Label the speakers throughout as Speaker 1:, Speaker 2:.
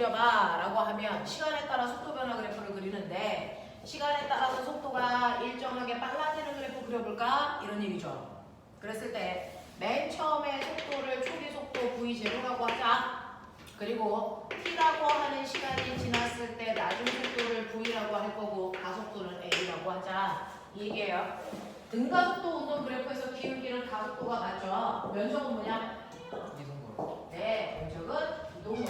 Speaker 1: 그려봐 라고 하면 시간에 따라 속도 변화 그래프를 그리는데 시간에 따라서 속도가 일정하게 빨라지는 그래프 그려볼까? 이런 얘기죠. 그랬을 때 맨 처음에 속도를 초기 속도 v0라고 하자. 그리고 t라고 하는 시간이 지났을 때 나중 속도를 v라고 할 거고 가속도는 a라고 하자. 이 얘기예요. 등가속도 운동 그래프에서 기울기는 가속도가 맞죠. 면적은 뭐냐?
Speaker 2: 이동거리.
Speaker 1: 네, 면적은 이동거리.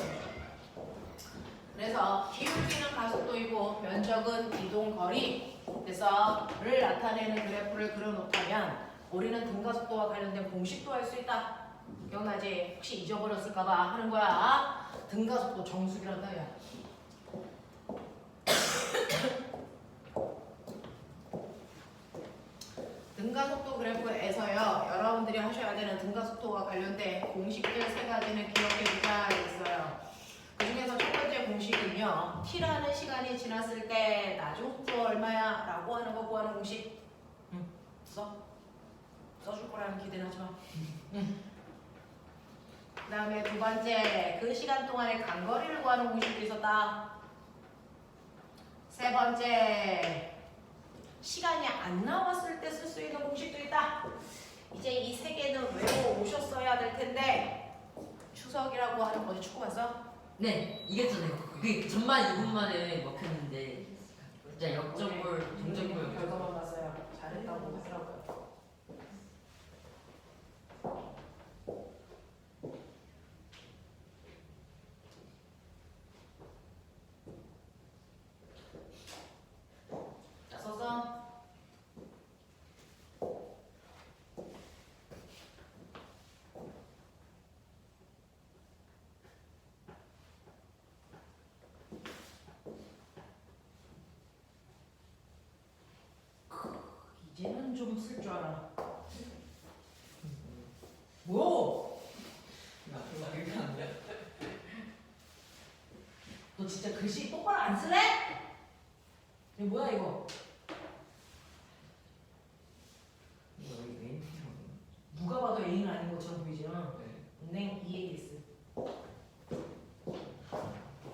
Speaker 1: 그래서 기울기는 가속도이고 면적은 이동거리. 그래서 를 나타내는 그래프를 그려놓다면 우리는 등가속도와 관련된 공식도 할 수 있다. 기억나지? 혹시 잊어버렸을까봐 하는 거야. 등가속도 정수기란다 야. 등가속도 그래프에서요. 여러분들이 하셔야 되는 등가속도와 관련된 공식들 세 가지는 기억해두자 있어요. 그 중에서 첫 번째 공식은요. t라는 시간이 지났을 때 나중 속도 얼마야? 라고 하는 거 구하는 공식. 써줄 거라는 기대는 하지 마. 그 다음에 두 번째, 그 시간 동안의 간거리를 구하는 공식도 있었다. 세 번째, 시간이 안 나왔을 때 쓸 수 있는 공식도 있다. 이제 이 세 개는 외워오셨어야 될 텐데 추석이라고 하는 거지. 축구 봤어?
Speaker 2: 네, 이겼잖아요. 그 전반 2분 만에 먹혔는데 진짜 역전골, 동점골.
Speaker 1: 결과만 봤어요. 잘했다고 하더라고요. 자, 써서 이제는 좀 쓸 줄 알아. 뭐?
Speaker 2: 나 그렇게 안 돼.
Speaker 1: 너 진짜 글씨 똑바로 안 쓸래? 이거 뭐야 이거?
Speaker 2: 이거 메인 필요하네.
Speaker 1: 누가 봐도 A는 아닌 것처럼 보이죠?
Speaker 2: 네.
Speaker 1: 은행 EAS.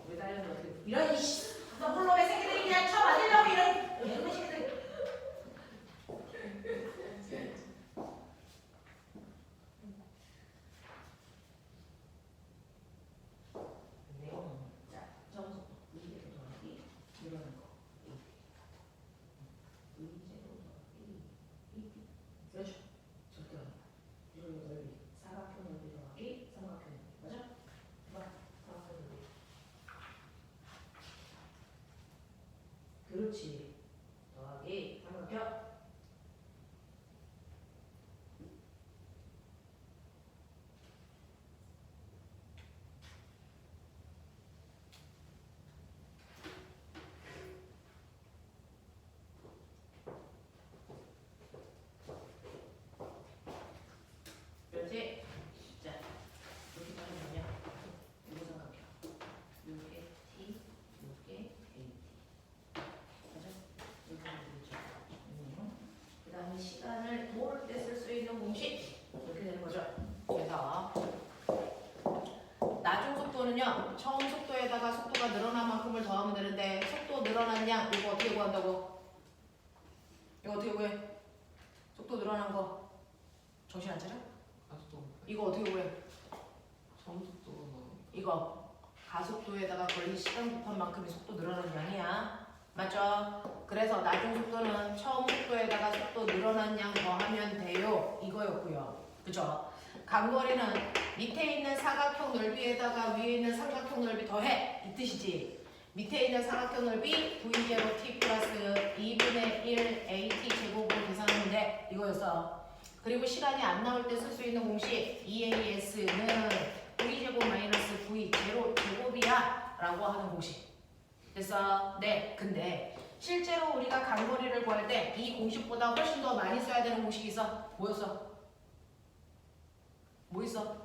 Speaker 1: 왜 달렸는데 어떻게? 이런 이씨, 너 물론의 새끼들이 그냥 쳐 맞으려고 이런 새끼들. 자, 점수 의제로 더하기 이러는 거. 의제로 더하기 그렇죠. 절대 안 돼. 이거 넓이 사각형 넓이 더하기 삼각형 넓이 맞아? 봐, 사각형 넓이. 그렇지. 더하기 삼각형. 그렇지. 자, 이렇게 하면 뭐냐? 이거 삼각형. 요게 T, 요게 AT. 맞아? 이렇게 하면 되겠죠. 그 다음에 시간을 모를 때 쓸 수 있는 공식. 이렇게 되는 거죠. 그래서 나중 속도는요. 처음 속도에다가 속도가 늘어난 만큼을 더하면 되는데 속도 늘어난 양 이거 어떻게 구한다고? 이거 어떻게 구해? 속도 늘어난 거 정신 안 차려?
Speaker 2: 가속도.
Speaker 1: 이거 어떻게 구해?
Speaker 2: 처음 속도가 뭐.
Speaker 1: 이거 가속도에다가 걸린 시간 곱한 만큼의 속도 늘어나는 양이야. 맞죠? 그래서 나중 속도는 처음 속도에다가 속도 늘어난 양 더하면 돼요. 이거였고요. 그죠? 간거리는 밑에 있는 사각형 넓이에다가 위에 있는 삼각형 넓이 더해. 이 뜻이지. 밑에 있는 사각형 넓이 v0t 플러스 2분의 1 at 제곱으로 계산하면 돼. 이거였어. 그리고 시간이 안 나올 때 쓸 수 있는 공식 EAS는 v제곱 마이너스 v0 제곱이야 라고 하는 공식. 그래서 네, 근데 실제로 우리가 간거리를 구할 때 이 공식보다 훨씬 더 많이 써야 되는 공식이 있어. 뭐였어? 뭐 있어?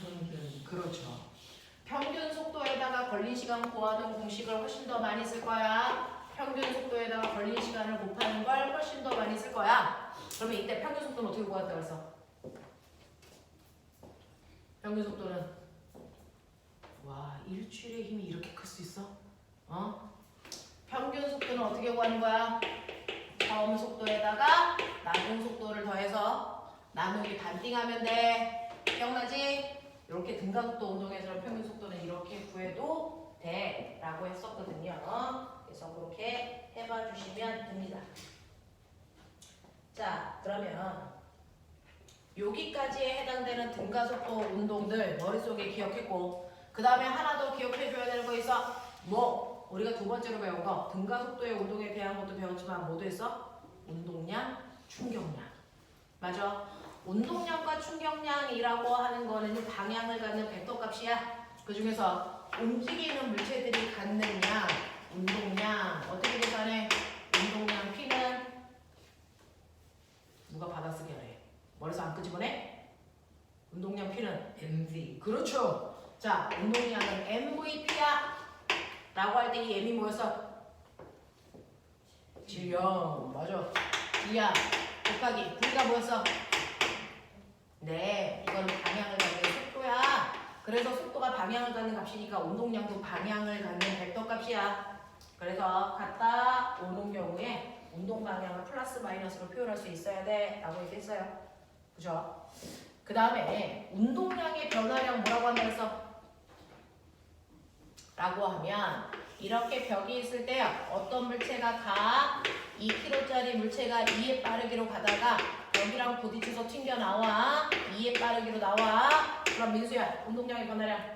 Speaker 2: 평균.
Speaker 1: 그렇죠. 평균 속도에다가 걸린 시간 구하는 공식을 훨씬 더 많이 쓸 거야. 평균 속도에다가 걸린 시간을 곱하는 걸 훨씬 더 많이 쓸 거야. 그러면 이때 평균 속도는 어떻게 구한다고 했어? 평균 속도는 와, 일출의 힘이 이렇게 클 수 있어? 어? 평균 속도는 어떻게 구하는 거야? 처음 속도에다가 나중 속도를 더해서 나누기 반띵하면 돼. 기억나지? 이렇게 등가속도 운동에서 평균 속도는 이렇게 구해도 돼 라고 했었거든요. 그래서 그렇게 해봐 주시면 됩니다. 자, 그러면 여기까지에 해당되는 등가속도 운동들 머릿속에 기억했고, 그 다음에 하나 더 기억해줘야 되는 거 있어. 뭐? 우리가 두 번째로 배운 거 등가속도의 운동에 대한 것도 배웠지만 뭐도 했어? 운동량, 충격량. 맞아. 운동량과 충격량이라고 하는 거는 방향을 갖는 벡터 값이야. 그 중에서 움직이는 물체들이 갖는 양, 운동량. 어떻게 계산해? 운동량 P는 누가 받아쓰기 하래? 머리에서 안 끄집어내? 운동량 P는
Speaker 2: MV.
Speaker 1: 그렇죠. 자, 운동량은 MVP야 라고 할 때 이 M이 뭐였어? 질량. 맞아. 질량 곱하기 V가 뭐였어? 네, 이거는 방향을 갖는 속도야. 그래서 속도가 방향을 갖는 값이니까 운동량도 방향을 갖는 벡터 값이야. 그래서 갔다 오는 경우에 운동 방향을 플러스 마이너스로 표현할 수 있어야 돼 라고 얘기했어요. 그죠? 그 다음에 운동량의 변화량 뭐라고 한다 그랬어? 라고 하면 이렇게 벽이 있을 때 어떤 물체가 가 2kg짜리 물체가 2의 빠르기로 가다가 벽이랑 부딪혀서 튕겨 나와 2의 빠르기로 나와. 그럼 민수야, 운동량의 변화량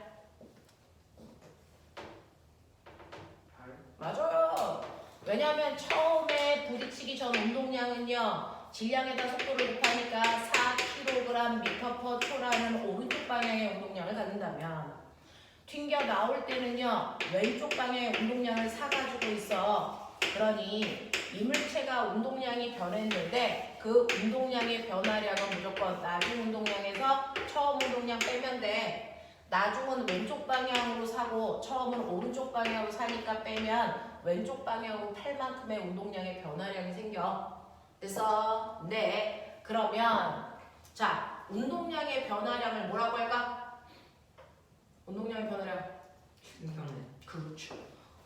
Speaker 1: 맞아요. 왜냐하면 처음에 부딪히기 전 운동량은요 질량에다 속도를 곱하니까 4kg/m/초라는 오른쪽 방향의 운동량을 갖는다면 튕겨 나올 때는요 왼쪽 방향의 운동량을 사가지고 있어. 그러니 이 물체가 운동량이 변했는데 그 운동량의 변화량은 무조건 나중 운동량에서 처음 운동량 빼면 돼. 나중은 왼쪽 방향으로 사고 처음은 오른쪽 방향으로 사니까 빼면 왼쪽 방향으로 팔 만큼의 운동량의 변화량이 생겨. 그래서 네, 그러면 자 운동량의 변화량을 뭐라고 할까? 운동량의 변화량
Speaker 2: 충격량.
Speaker 1: 그렇죠.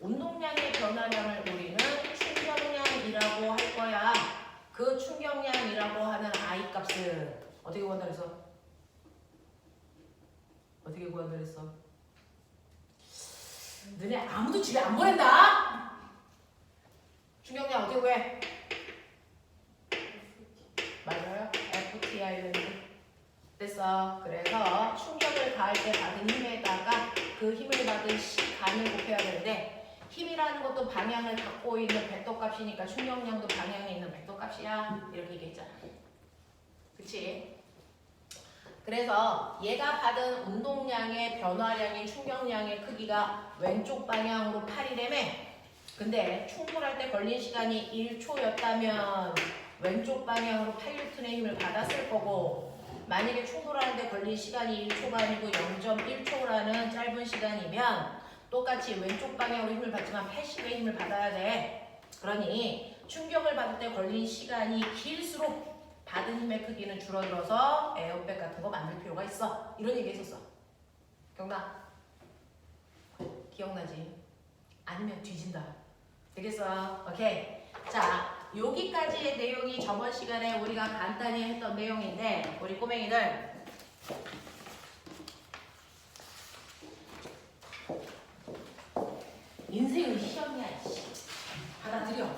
Speaker 1: 운동량의 변화량을 우리는 충격량이라고 할 거야. 그 충격량이라고 하는 I 값을 어떻게 구한다 그랬어? 어떻게 구한다 그랬어? 너네 아무도 집에 안 보낸다? 충격량 어떻게 구해? 맞아요. FTI는 됐어. 그래서 충격을 가할 때 받은 힘에다가 그 힘을 받은 시간을 곱해야 되는데 힘이라는 것도 방향을 갖고 있는 벡터 값이니까 충격량도 방향에 있는 벡터 값이야. 이렇게 얘기했잖아. 그치? 그래서 얘가 받은 운동량의 변화량인 충격량의 크기가 왼쪽 방향으로 8이라며. 근데 충돌할 때 걸린 시간이 1초였다면 왼쪽 방향으로 8N의 힘을 받았을 거고, 만약에 충돌하는데 걸린 시간이 1초가 아니고 0.1초라는 짧은 시간이면 똑같이 왼쪽 방향으로 힘을 받지만 80의 힘을 받아야 돼. 그러니 충격을 받을 때 걸린 시간이 길수록 받은 힘의 크기는 줄어들어서 에어백 같은 거 만들 필요가 있어. 이런 얘기 했었어. 기억나? 기억나지? 아니면 뒤진다. 되겠어? 오케이. 자, 여기까지의 내용이 저번 시간에 우리가 간단히 했던 내용인데 우리 꼬맹이들 인생은 시험이야. 받아들여.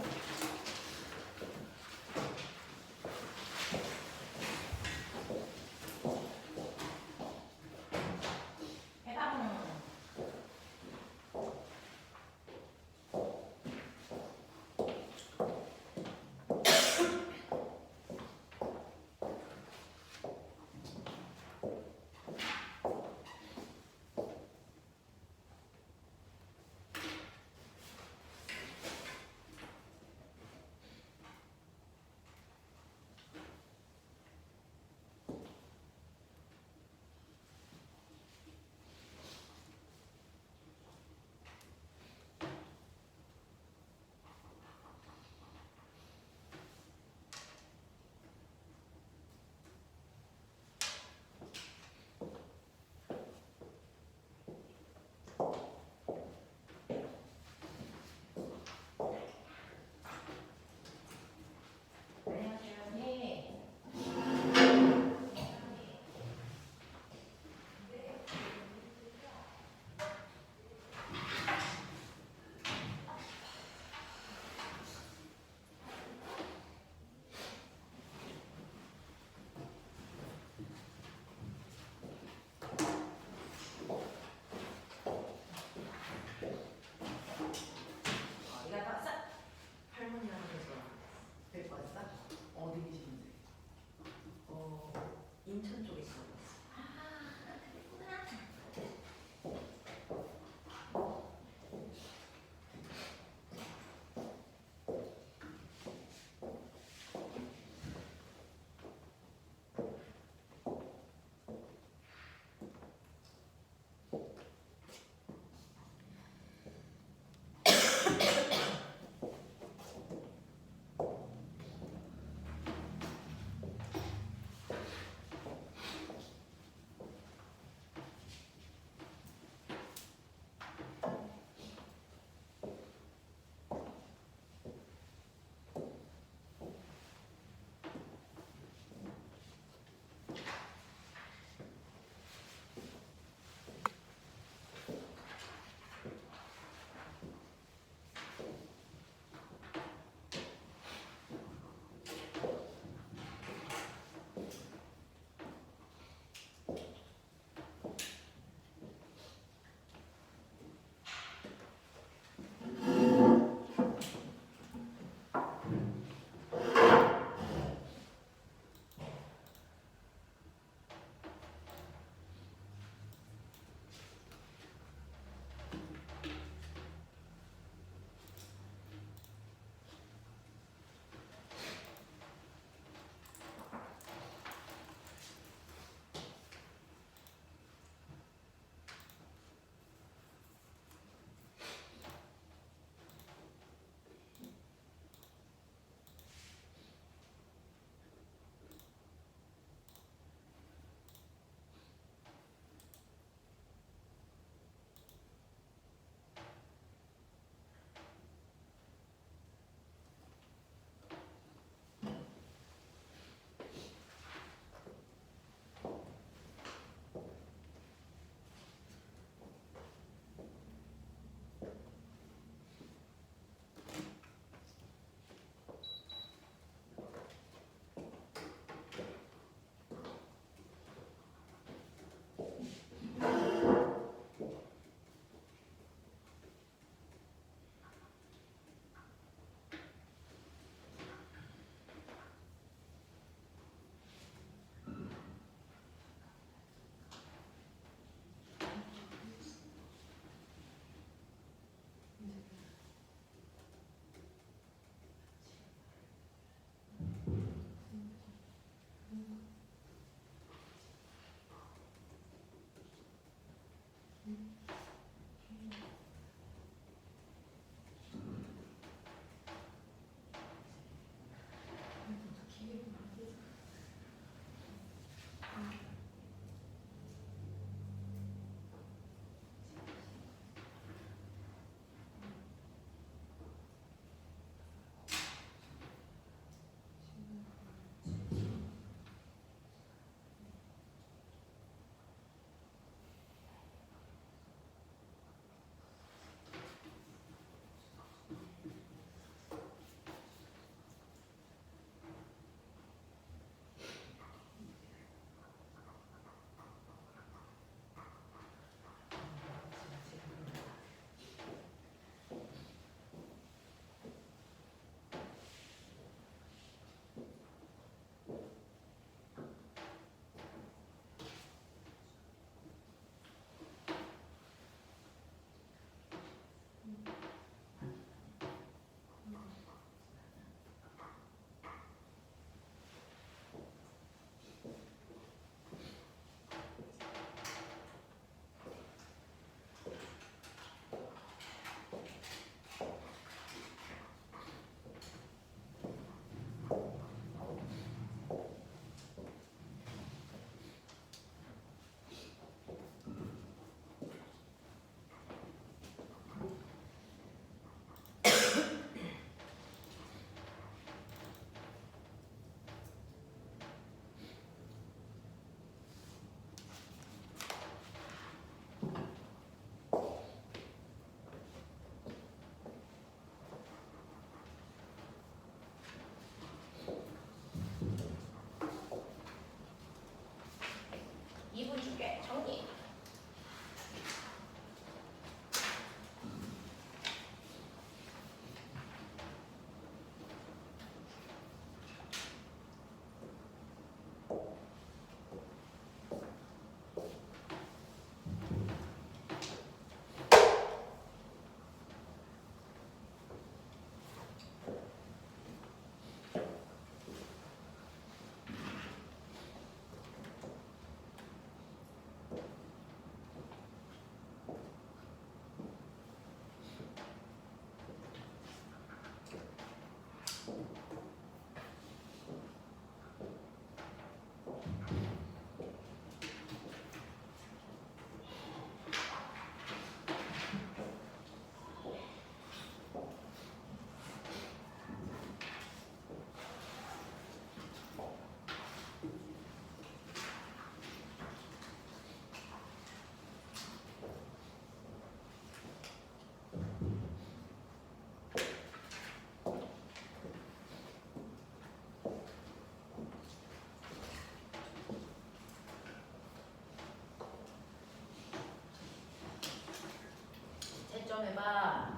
Speaker 1: 좀 해봐.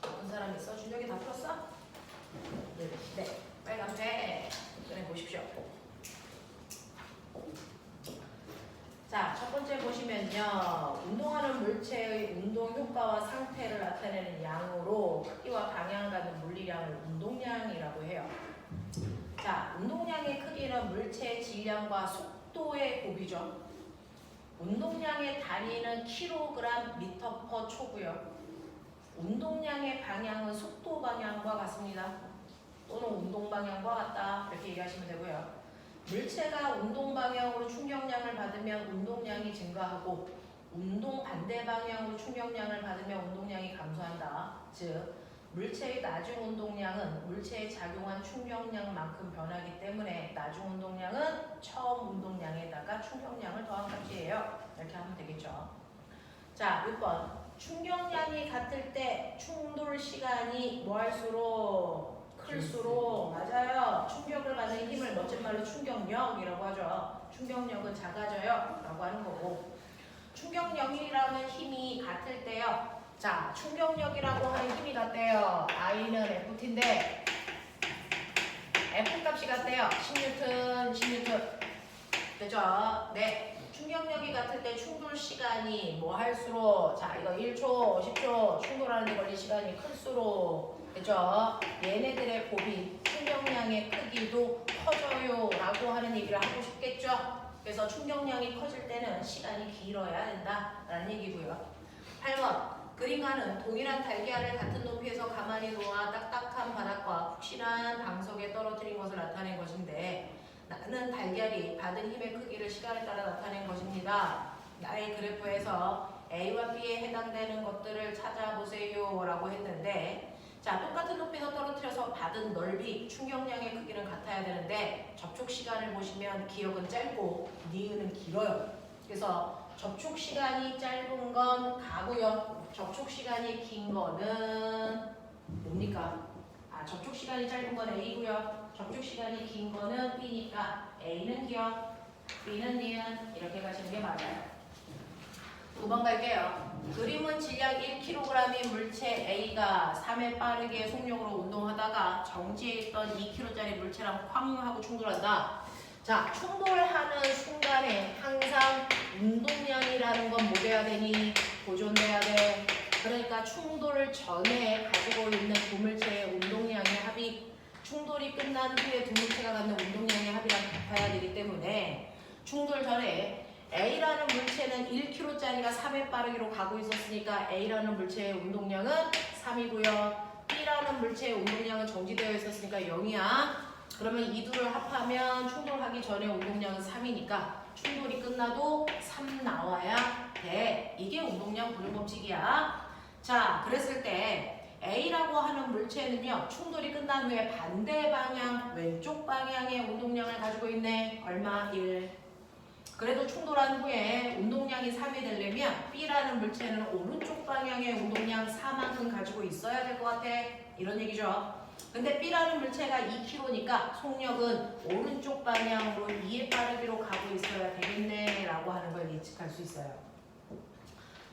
Speaker 1: 어떤 사람 있어? 준혁이 다 풀었어? 네. 빨간색 꺼내 보십시오. 자, 첫 번째 보시면요. 운동하는 물체의 운동 효과와 상태를 나타내는 양으로 크기와 방향을 갖는 물리량을 운동량이라고 해요. 자, 운동량의 크기는 물체의 질량과 속도의 곱이죠. 운동량의 단위는 kg m/초 초고요. 운동량의 방향은 속도 방향과 같습니다. 또는 운동 방향과 같다. 이렇게 얘기하시면 되고요. 물체가 운동 방향으로 충격량을 받으면 운동량이 증가하고 운동 반대 방향으로 충격량을 받으면 운동량이 감소한다. 즉, 물체의 나중 운동량은 물체에 작용한 충격량만큼 변하기 때문에 나중 운동량은 처음 운동량에다가 충격량을 더한 값이에요. 이렇게 하면 되겠죠. 자, 6번. 충격량이 같을 때 충돌 시간이 뭐 할수록 클수록 맞아요. 충격을 받는 힘을 멋진 말로 충격력이라고 하죠. 충격력은 작아져요 라고 하는 거고, 충격력이라는 힘이 같을 때요. 자, 충격력이라고 하는 힘이 같대요. I는 FT인데 F 값이 같대요. 10N. 그죠? 네. 충격력이 같을 때 충돌 시간이 뭐 할수록, 자, 이거 1초, 10초 충돌하는 데 걸린 시간이 클수록, 그죠? 얘네들의 곱이 충격량의 크기도 커져요 라고 하는 얘기를 하고 싶겠죠? 그래서 충격량이 커질 때는 시간이 길어야 된다라는 얘기고요. 8번. 그림과는 동일한 달걀을 같은 높이에서 가만히 놓아 딱딱한 바닥과 푹신한 방석에 떨어뜨린 것을 나타낸 것인데, 나는 달걀이 받은 힘의 크기를 시간에 따라 나타낸 것입니다. 나의 그래프에서 A와 B에 해당되는 것들을 찾아보세요 라고 했는데, 자, 똑같은 높이에서 떨어뜨려서 받은 넓이, 충격량의 크기는 같아야 되는데 접촉 시간을 보시면 기억은 짧고 니은은 길어요. 그래서 접촉 시간이 짧은 건 가고요. 접촉 시간이 긴 거는 뭡니까? 접촉 시간이 짧은 건 A고요. 접촉 시간이 긴 거는 B니까 A는 기억, B는 니은 이렇게 가시는 게 맞아요. 9번 갈게요. 그림은 질량 1kg인 물체 A가 3회 빠르게 속력으로 운동하다가 정지해 있던 2kg짜리 물체랑 쾅 하고 충돌한다. 자, 충돌하는 순간에 항상 운동량이라는 건 뭐 돼야 되니? 보존돼야 돼. 그러니까 충돌 전에 가지고 있는 두 물체의 운동량의 합이 충돌이 끝난 후에 두 물체가 갖는 운동량의 합이랑 같아야 되기 때문에 충돌 전에 A라는 물체는 1kg짜리가 3회 빠르기로 가고 있었으니까 A라는 물체의 운동량은 3이고요. B라는 물체의 운동량은 정지되어 있었으니까 0이야. 그러면 이 둘을 합하면 충돌하기 전에 운동량은 3이니까 충돌이 끝나도 3 나와야 돼. 이게 운동량 보존 법칙이야. 자, 그랬을 때 A라고 하는 물체는요, 충돌이 끝난 후에 반대 방향, 왼쪽 방향의 운동량을 가지고 있네. 얼마? 1. 그래도 충돌한 후에 운동량이 3이 되려면 B라는 물체는 오른쪽 방향의 운동량 4만큼 가지고 있어야 될 것 같아. 이런 얘기죠. 근데 B라는 물체가 2kg니까 속력은 오른쪽 방향으로 2의 빠르기로 가고 있어야 되겠네 라고 하는 걸 예측할 수 있어요.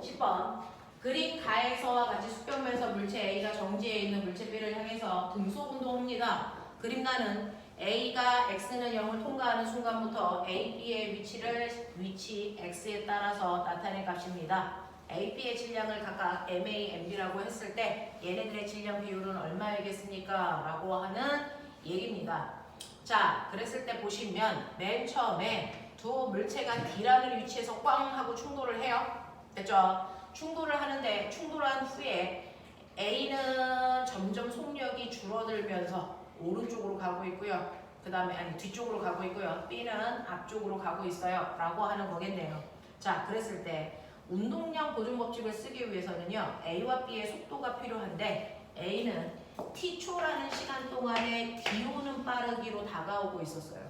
Speaker 1: 10번. 그림 가에서와 같이 수평면에서 물체 A가 정지해 있는 물체 B를 향해서 등속 운동합니다. 그림가는 A가 X는 0을 통과하는 순간부터 A, B의 위치 X에 따라서 나타낸 값입니다. A, B의 질량을 각각 MA, MB라고 했을 때 얘네들의 질량 비율은 얼마이겠습니까? 라고 하는 얘기입니다. 자, 그랬을 때 보시면 맨 처음에 두 물체가 D라는 위치에서 꽝 하고 충돌을 해요. 됐죠? 충돌을 하는데 충돌한 후에 A는 점점 속력이 줄어들면서 오른쪽으로 가고 있고요. 그 다음에 뒤쪽으로 가고 있고요. B는 앞쪽으로 가고 있어요. 라고 하는 거겠네요. 자, 그랬을 때 운동량 보존 법칙을 쓰기 위해서는요, A와 B의 속도가 필요한데 A는 T초라는 시간 동안에 D오는 빠르기로 다가오고 있었어요.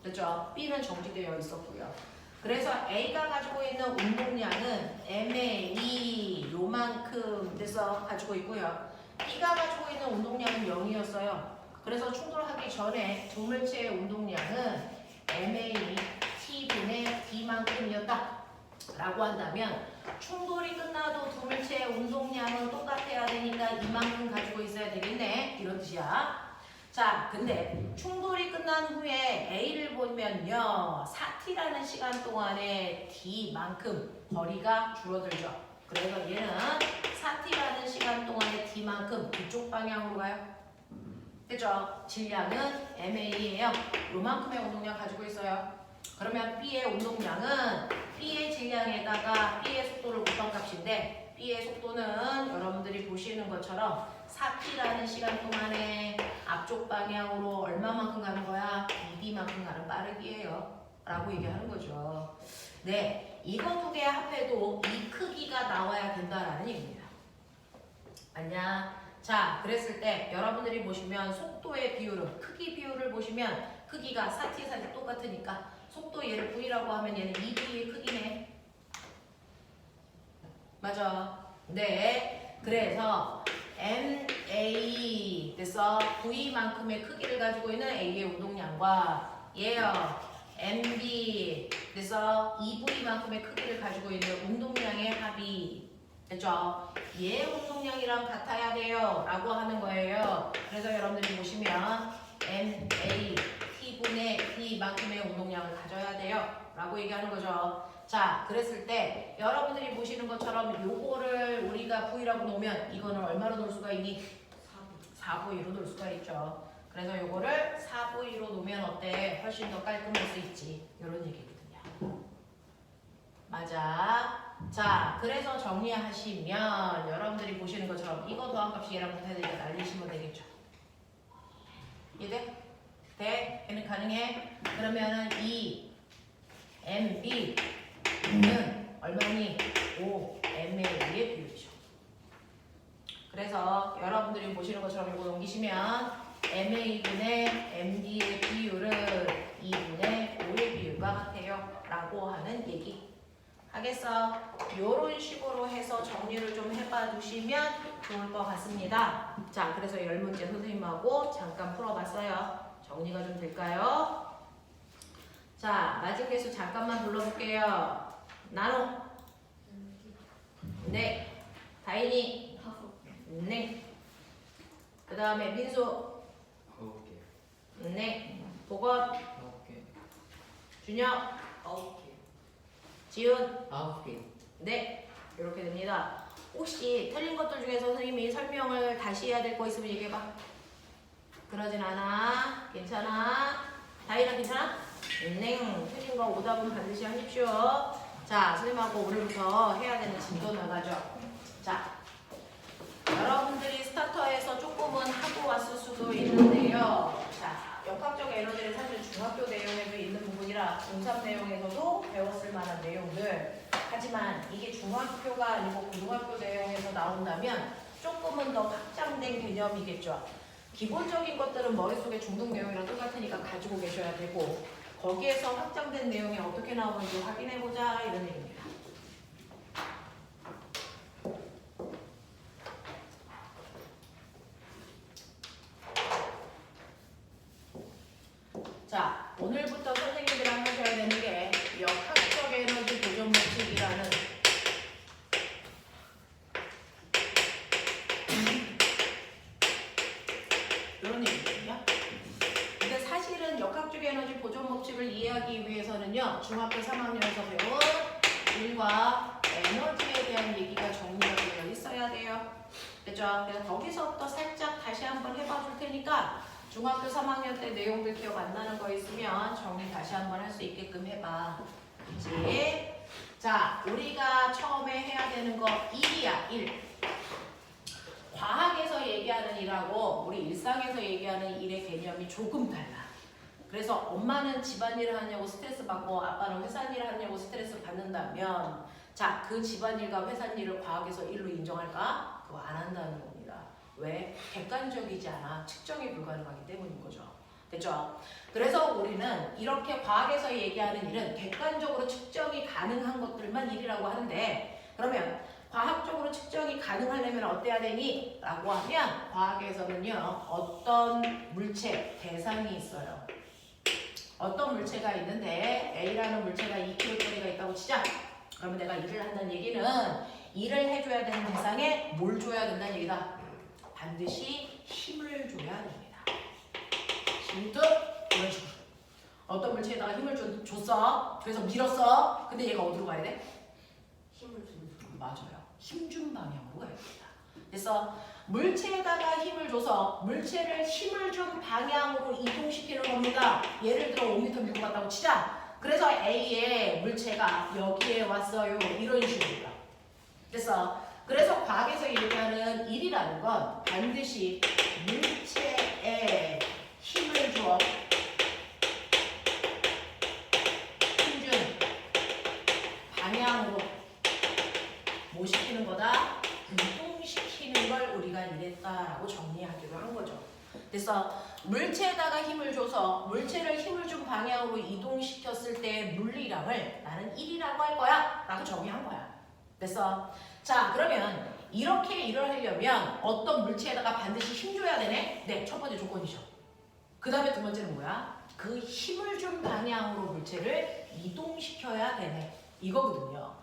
Speaker 1: 그렇죠? B는 정지되어 있었고요. 그래서 A가 가지고 있는 운동량은 MA 요만큼 돼서 가지고 있고요. B가 가지고 있는 운동량은 0이었어요. 그래서 충돌하기 전에 두 물체의 운동량은 MA T분의 D만큼이었다 라고 한다면 충돌이 끝나도 두 물체의 이만큼 가지고 있어야 되겠네. 이런 뜻이야. 자, 근데 충돌이 끝난 후에 A를 보면요. 4t라는 시간 동안에 D만큼 거리가 줄어들죠. 그래서 얘는 4t라는 시간 동안에 D만큼 이쪽 방향으로 가요. 그죠? 질량은 MA예요. 요만큼의 운동량 가지고 있어요. 그러면 B의 운동량은 B의 질량에다가 B의 속도를 곱한 값인데 B의 속도는 여러분들이 보시는 것처럼 4t라는 시간 동안에 앞쪽 방향으로 얼마만큼 가는 거야? 2B만큼 가는 빠르기예요. 라고 얘기하는 거죠. 네, 이거 두 개 합해도 이 크기가 나와야 된다라는 얘기입니다. 맞냐? 자, 그랬을 때 여러분들이 보시면 속도의 비율은 크기 비율을 보시면 크기가 4t, 4t 똑같으니까 속도 얘를 V라고 하면 얘는 2V의 크기네. 맞아. 네. 그래서 MA 됐어. V만큼의 크기를 가지고 있는 A의 운동량과 얘요. MB 됐어. 2V만큼의 크기를 가지고 있는 운동량의 합이 됐죠? 얘 운동량이랑 같아야 돼요 라고 하는 거예요. 그래서 여러분들이 보시면 MA T분의 D만큼의 운동량을 가져야 돼요 라고 얘기하는 거죠. 자, 그랬을 때 여러분들이 보시는 것처럼 요거를 우리가 V라고 놓으면 이거는 얼마로 놓을 수가 있니? 4V로 놓을 수가 있죠. 그래서 요거를 4V로 놓으면 어때? 훨씬 더 깔끔할 수 있지. 이런 얘기거든요. 맞아. 자, 그래서 정리하시면 여러분들이 보시는 것처럼 이거 더한값이 얘랑 같아야 되니까 날리시면 되겠죠. 이해돼? 돼? 얘는 가능해? 그러면은 이 MB는 얼마니? 5MA의 비율이죠. 그래서 여러분들이 보시는 것처럼 이거 넘기시면 MA분의 MB의 비율은 2분의 5의 비율과 같아요 라고 하는 얘기 하겠어? 요런 식으로 해서 정리를 좀 해봐 주시면 좋을 것 같습니다. 자, 그래서 10문제 선생님하고 잠깐 풀어봤어요. 정리가 좀 될까요? 자, 마징 개수 잠깐만 불러볼게요. 나노. 네. 다인이. 네. 그 다음에 민수.
Speaker 3: 9개.
Speaker 1: 네. 보건.
Speaker 3: 9개.
Speaker 1: 준혁.
Speaker 2: 9개.
Speaker 1: 지훈.
Speaker 2: 9개.
Speaker 1: 네. 이렇게 됩니다. 혹시 틀린 것들 중에서 선생님이 설명을 다시 해야 될 거 있으면 얘기해봐. 그러진 않아. 괜찮아. 다이나 괜찮아? 네. 틀린 거 오답은 반드시 하십시오. 자, 선생님하고 오늘부터 해야 되는 진도 나가죠. 자, 여러분들이 스타터에서 조금은 하고 왔을 수도 있는데요. 자, 역학적 에너지는 사실 중학교 내용에도 있는 부분이라 중3 내용에서도 배웠을 만한 내용들. 하지만 이게 중학교가 아니고 고등학교 내용에서 나온다면 조금은 더 확장된 개념이겠죠. 기본적인 것들은 머릿속에 중등 내용이랑 똑같으니까 가지고 계셔야 되고 거기에서 확장된 내용이 어떻게 나오는지 확인해보자 이런 얘기입니다. 자, 오늘부터 선생님들이랑 하셔야 되는 게 역학적 에너지 보존 법칙이라는 이런 얘기거든요. 근데 사실은 역학적 에너지 보존 법칙을 이해하기 위해서는요, 중학교 3학년에서 배운 일과 에너지에 대한 얘기가 정리가 되어 있어야 돼요. 그죠? 그래서 거기서부터 살짝 다시 한번 해봐 줄 테니까 중학교 3학년 때 내용들 기억 안 나는 거 있으면 정리 다시 한번 할 수 있게끔 해봐. 그치? 자, 우리가 처음에 해야 되는 거 1이야, 1. 과학에서 얘기하는 일하고 우리 일상에서 얘기하는 일의 개념이 조금 달라. 그래서 엄마는 집안일을 하냐고 스트레스 받고 아빠는 회사일을 하냐고 스트레스 받는다면 자, 그 집안일과 회사일을 과학에서 일로 인정할까? 그거 안 한다는 겁니다. 왜? 객관적이지 않아. 측정이 불가능하기 때문인 거죠. 됐죠? 그래서 우리는 이렇게 과학에서 얘기하는 일은 객관적으로 측정이 가능한 것들만 일이라고 하는데 그러면 과학적으로 측정이 가능하려면 어때야 되니? 라고 하면 과학에서는요. 어떤 물체, 대상이 있어요. 어떤 물체가 있는데 A라는 물체가 2kg짜리가 있다고 치자. 그러면 내가 일을 한다는 얘기는 일을 해줘야 되는 대상에 뭘 줘야 된다는 얘기다. 반드시 힘을 줘야 됩니다. 힘도 이런 식으로. 어떤 물체에다가 힘을 줬어. 그래서 밀었어. 근데 얘가 어디로 가야 돼?
Speaker 2: 힘을 주는
Speaker 1: 맞아요. 힘 준 방향으로 가야 됩니다. 그래서 물체에다가 힘을 줘서 물체를 힘을 준 방향으로 이동시키는 겁니다. 예를 들어 5m 밀고 갔다고 치자. 그래서 A의 물체가 여기에 왔어요. 이런 식으로. 그래서 과학에서 얘기하는 1이라는 건 반드시 물체에 힘을 줘. 힘 준 방향으로 뭐 시키는 거다? 이동시키는 걸 우리가 이랬다라고 정리하기로 한 거죠. 그래서 물체에다가 힘을 줘서 물체를 힘을 준 방향으로 이동시켰을 때 물리량을 나는 1이라고 할 거야 라고 정의한 거야. 그래서 자 그러면 이렇게 일을 하려면 어떤 물체에다가 반드시 힘 줘야 되네? 네, 첫 번째 조건이죠. 그 다음에 두 번째는 뭐야? 그 힘을 준 방향으로 물체를 이동시켜야 되네. 이거거든요.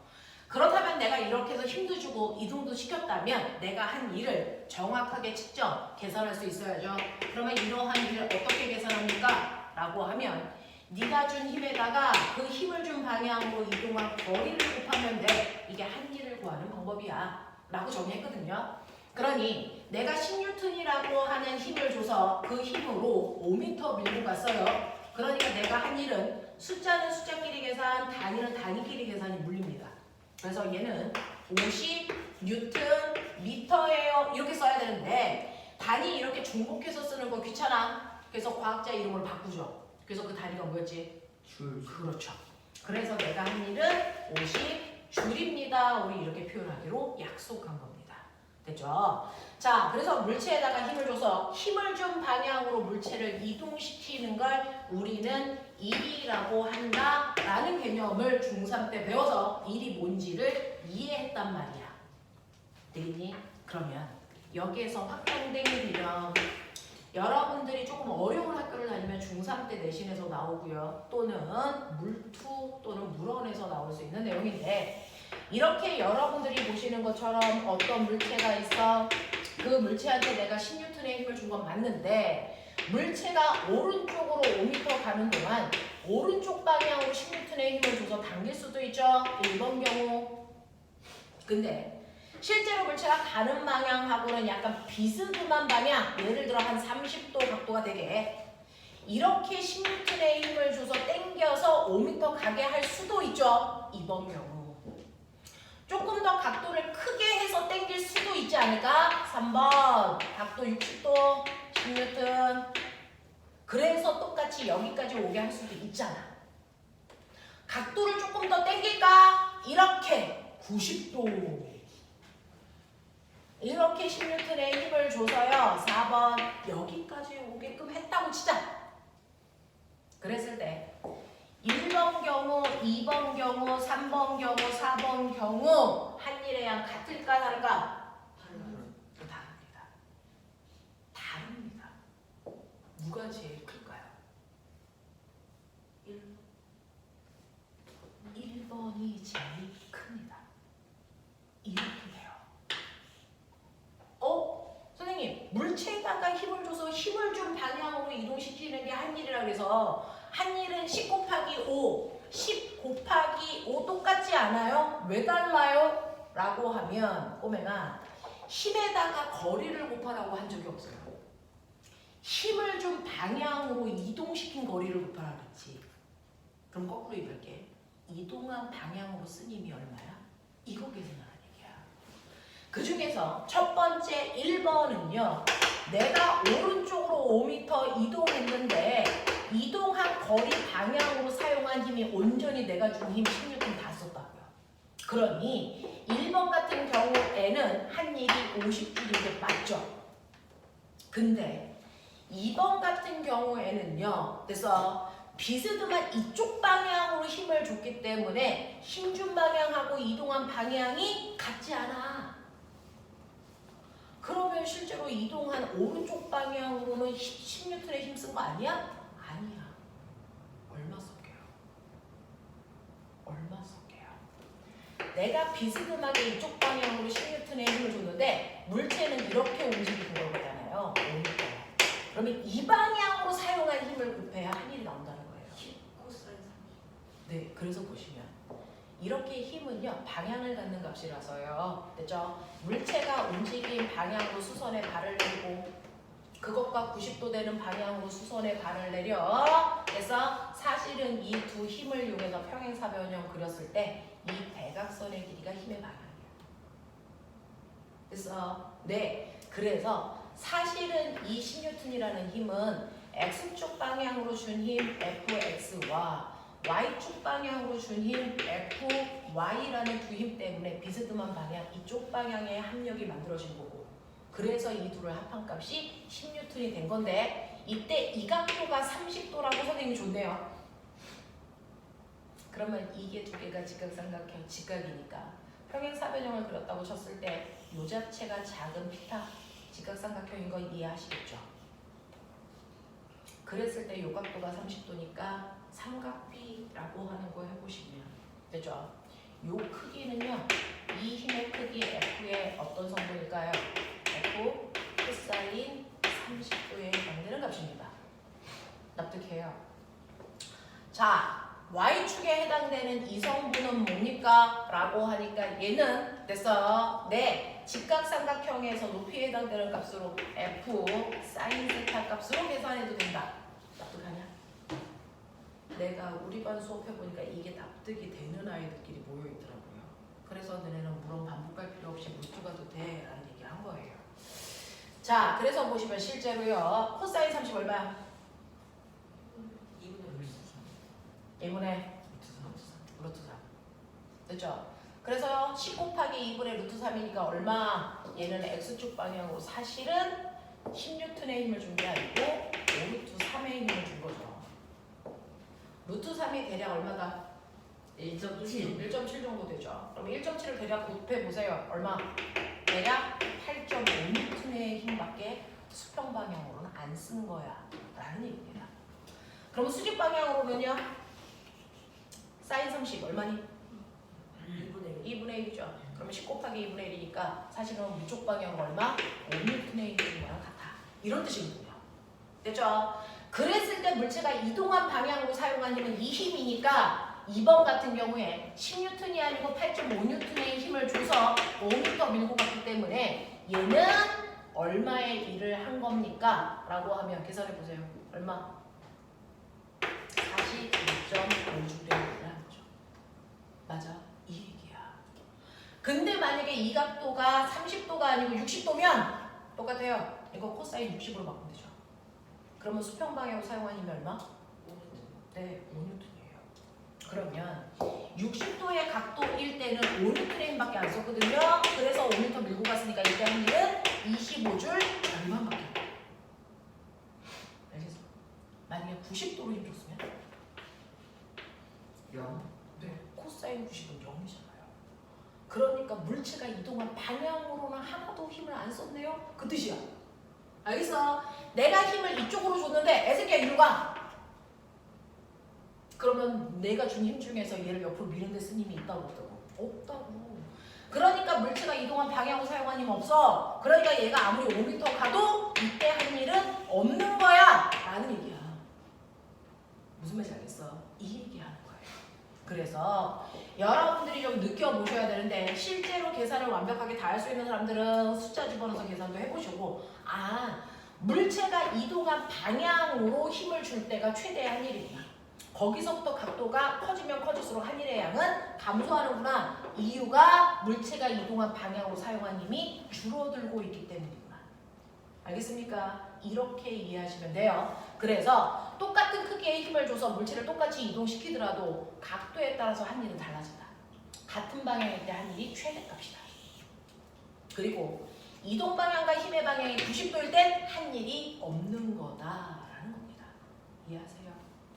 Speaker 1: 그렇다면 내가 이렇게 해서 힘도 주고 이동도 시켰다면 내가 한 일을 정확하게 측정, 계산할 수 있어야죠. 그러면 이러한 일을 어떻게 계산합니까? 라고 하면 네가 준 힘에다가 그 힘을 준 방향으로 이동한 거리를 곱하면 돼. 이게 한 일을 구하는 방법이야. 라고 정의했거든요. 그러니 내가 10N이라고 하는 힘을 줘서 그 힘으로 5m 밀고 갔어요. 그러니까 내가 한 일은 숫자는 숫자끼리 계산, 단위는 단위끼리 계산이 물립니다. 그래서 얘는 50Nm예요. 이렇게 써야 되는데 단위 이렇게 중복해서 쓰는 거 귀찮아. 그래서 과학자 이름으로 바꾸죠. 그래서 그 단위가 뭐였지?
Speaker 3: 줄.
Speaker 1: 그렇죠. 그래서 내가 한 일은 50줄입니다. 우리 이렇게 표현하기로 약속한 겁니다. 됐죠? 자, 그래서 물체에다가 힘을 줘서 힘을 준 방향으로 물체를 이동시키는 걸 우리는 일이라고 한다라는 개념을 중3 때 배워서 일이 뭔지를 이해했단 말이야. 되겠니? 그러면 여기에서 확정된 일이면 여러분들이 조금 어려운 학교를 다니면 중3 때 내신에서 나오고요. 또는 물투 또는 물원에서 나올 수 있는 내용인데 이렇게 여러분들이 보시는 것처럼 어떤 물체가 있어. 그 물체한테 내가 10N의 힘을 준 건 맞는데 물체가 오른쪽으로 5m 가는 동안 오른쪽 방향으로 10N의 힘을 줘서 당길 수도 있죠. 1번 경우. 근데 실제로 물체가 가는 방향하고는 약간 비스듬한 방향, 예를 들어 한 30도 각도가 되게 이렇게 10N의 힘을 줘서 당겨서 5m 가게 할 수도 있죠. 2번 경우. 조금 더 각도를 크게 해서 당길 수도 있지 않을까? 3번 각도 60도 10N. 그래서 똑같이 여기까지 오게 할 수도 있잖아. 각도를 조금 더 당길까? 이렇게 90도. 이렇게 10N의 힘을 줘서요. 4번 여기까지 오게끔 했다고 치자. 그랬을 때 1번 경우, 2번 경우, 3번 경우, 4번 경우 한 일의 양 같을까 다를까? 다릅니다. 다릅니다. 누가 제일 클까요? 1번이 제일 큽니다. 이렇게 돼요. 선생님, 물체에다가 힘을 줘서 힘을 준 방향으로 이동시키는 게 한 일이라고 해서 한 일은 10 곱하기 5, 10 곱하기 5 똑같지 않아요? 왜 달라요? 라고 하면 꼬맹아, 힘에다가 거리를 곱하라고 한 적이 없어요. 힘을 준 방향으로 이동시킨 거리를 곱하라 그랬지. 그럼 거꾸로 얘기할게. 이동한 방향으로 쓴 힘이 얼마야? 이거 계산하라. 그 중에서 첫 번째 1번은요. 내가 오른쪽으로 5m 이동했는데 이동한 거리 방향으로 사용한 힘이 온전히 내가 준 힘 16분 다 썼다고요. 그러니 1번 같은 경우에는 한 일이 50줄인데 맞죠? 근데 2번 같은 경우에는요. 그래서 비스듬한 이쪽 방향으로 힘을 줬기 때문에 힘 준 방향하고 이동한 방향이 같지 않아. 그러면 실제로 이동한 오른쪽 방향으로는 10N의 힘 쓴 거 아니야? 아니야. 얼마 썼게요? 얼마 썼게요? 내가 비스듬하게 이쪽 방향으로 10N의 힘을 줬는데 물체는 이렇게 움직이는 걸 그러면 이 방향으로 사용한 힘을 곱해야 한일이 나온다는 거예요.
Speaker 2: 코사인
Speaker 1: 네, 그래서 보시면 이렇게 힘은요 방향을 갖는 값이라서요. 됐죠? 물체가 움직인 방향으로 수선에 발을 내리고 그것과 90도 되는 방향으로 수선에 발을 내려. 그래서 사실은 이 두 힘을 이용해서 평행사변형 그렸을 때 이 대각선의 길이가 힘의 방향이에요. 그래서 사실은 이 10N이라는 힘은 X축 방향으로 준 힘 Fx와 Y축 방향으로 준 힘 Fy라는 두 힘 때문에 비스듬한 방향 이쪽 방향의 합력이 만들어진 거고, 그래서 이 둘을 합한 값이 10N이 된 건데, 이때 이 각도가 30도라고 선생님이 줬네요. 그러면 이게 두 개가 직각삼각형 직각이니까 평행사변형을 그렸다고 쳤을 때 이 자체가 작은 피타 직각삼각형인 거 이해하시겠죠? 그랬을 때 이 각도가 30도니까 삼각비라고 하는 거 해보시면 되죠? 이 크기는요, 이 힘의 크기 F의 어떤 성분일까요? F 코사인 30도에 해당되는 값입니다. 납득해요? 자, Y축에 해당되는 이 성분은 뭡니까? 라고 하니까 얘는 됐어요. 네, 직각삼각형에서 높이에 해당되는 값으로 F 사인 세타 값으로 계산해도 된다. 납득하냐? 내가 우리 반 수업해보니까 이게 납득이 되는 아이들끼리 모여있더라고요. 그래서 너네는 물론 반복할 필요 없이 물투 가도 돼 라는 얘기를 한 거예요. 자, 그래서 보시면 실제로요, 코사인 30 얼마야? 2분의 루트 3. 됐죠? 그래서 10 곱하기 2분의 루트 3이니까 얼마? 얘는 X축 방향으로 사실은 10N의 힘을 준 게 아니고 5루트 3의 힘을 준 거죠. 루트 3이 대략 얼마다?
Speaker 2: 1.7
Speaker 1: 정도 되죠. 그럼 1.7을 대략 곱해보세요. 얼마? 대략 8.5N의 힘밖에 수평 방향으로는 안 쓴 거야 라는 얘기입니다. 그럼 수직 방향으로는요? 사인 30 얼마니? 2분의 1이죠. 그러면 10 곱하기 2분의 1이니까 사실은 위쪽 방향은 얼마? 5N의 힘인 거랑 같아. 이런 뜻이거든요. 됐죠? 그랬을 때 물체가 이동한 방향으로 사용한 힘은 이 힘이니까 2번 같은 경우에 10N이 아니고 8.5N의 힘을 줘서 5m 밀고 갔기 때문에 얘는 얼마의 일을 한 겁니까? 라고 하면 계산해 보세요. 얼마? 42.5J를 한 거죠. 맞아. 이 얘기야. 근데 만약에 이 각도가 30도가 아니고 60도면 똑같아요. 이거 코사인 60으로 바꾸면 되죠. 그러면 수평 방향으로 사용한 힘이 얼마? 5N. 네, 5N이에요. 그러면 60도의 각도일 때는 5N의 힘밖에 안 썼거든요. 그래서 5m 밀고 갔으니까 이때 한 일은 25줄 얼마밖에 안 돼요. 알겠어? 만약에 90도로 힘 줬으면
Speaker 2: 0
Speaker 1: 네, 코사인 90은 0이잖아요. 그러니까 물체가 이동한 방향으로는 하나도 힘을 안 썼네요. 그 뜻이야. 알겠어? 내가 힘을 이쪽으로 줬는데 애새끼야 이리로 가. 그러면 내가 준 힘 중에서 얘를 옆으로 미는데 쓴 힘이 있다고 없다고? 없다고. 그러니까 물체가 이동한 방향으로 사용한 힘 없어. 그러니까 얘가 아무리 5m 가도 이때 한 일은 없는 거야 라는 얘기야. 무슨 말인지 알겠어? 이 얘기하는 거예요. 그래서 여러분들이 좀 느껴보셔야 되는데, 실제로 계산을 완벽하게 다 할 수 있는 사람들은 숫자 집어넣어서 계산도 해보시고, 물체가 이동한 방향으로 힘을 줄 때가 최대의 한일이구나. 거기서부터 각도가 커지면 커질수록 한일의 양은 감소하는구나. 이유가 물체가 이동한 방향으로 사용한 힘이 줄어들고 있기 때문이구나. 알겠습니까? 이렇게 이해하시면 돼요. 그래서 똑같은 크기의 힘을 줘서 물체를 똑같이 이동시키더라도 각도에 따라서 한일은 달라진다. 같은 방향일 때 한일이 최대값이다. 그리고 이동 방향과 힘의 방향이 90도일 땐 한일이 없는 거다라는 겁니다. 이해하세요?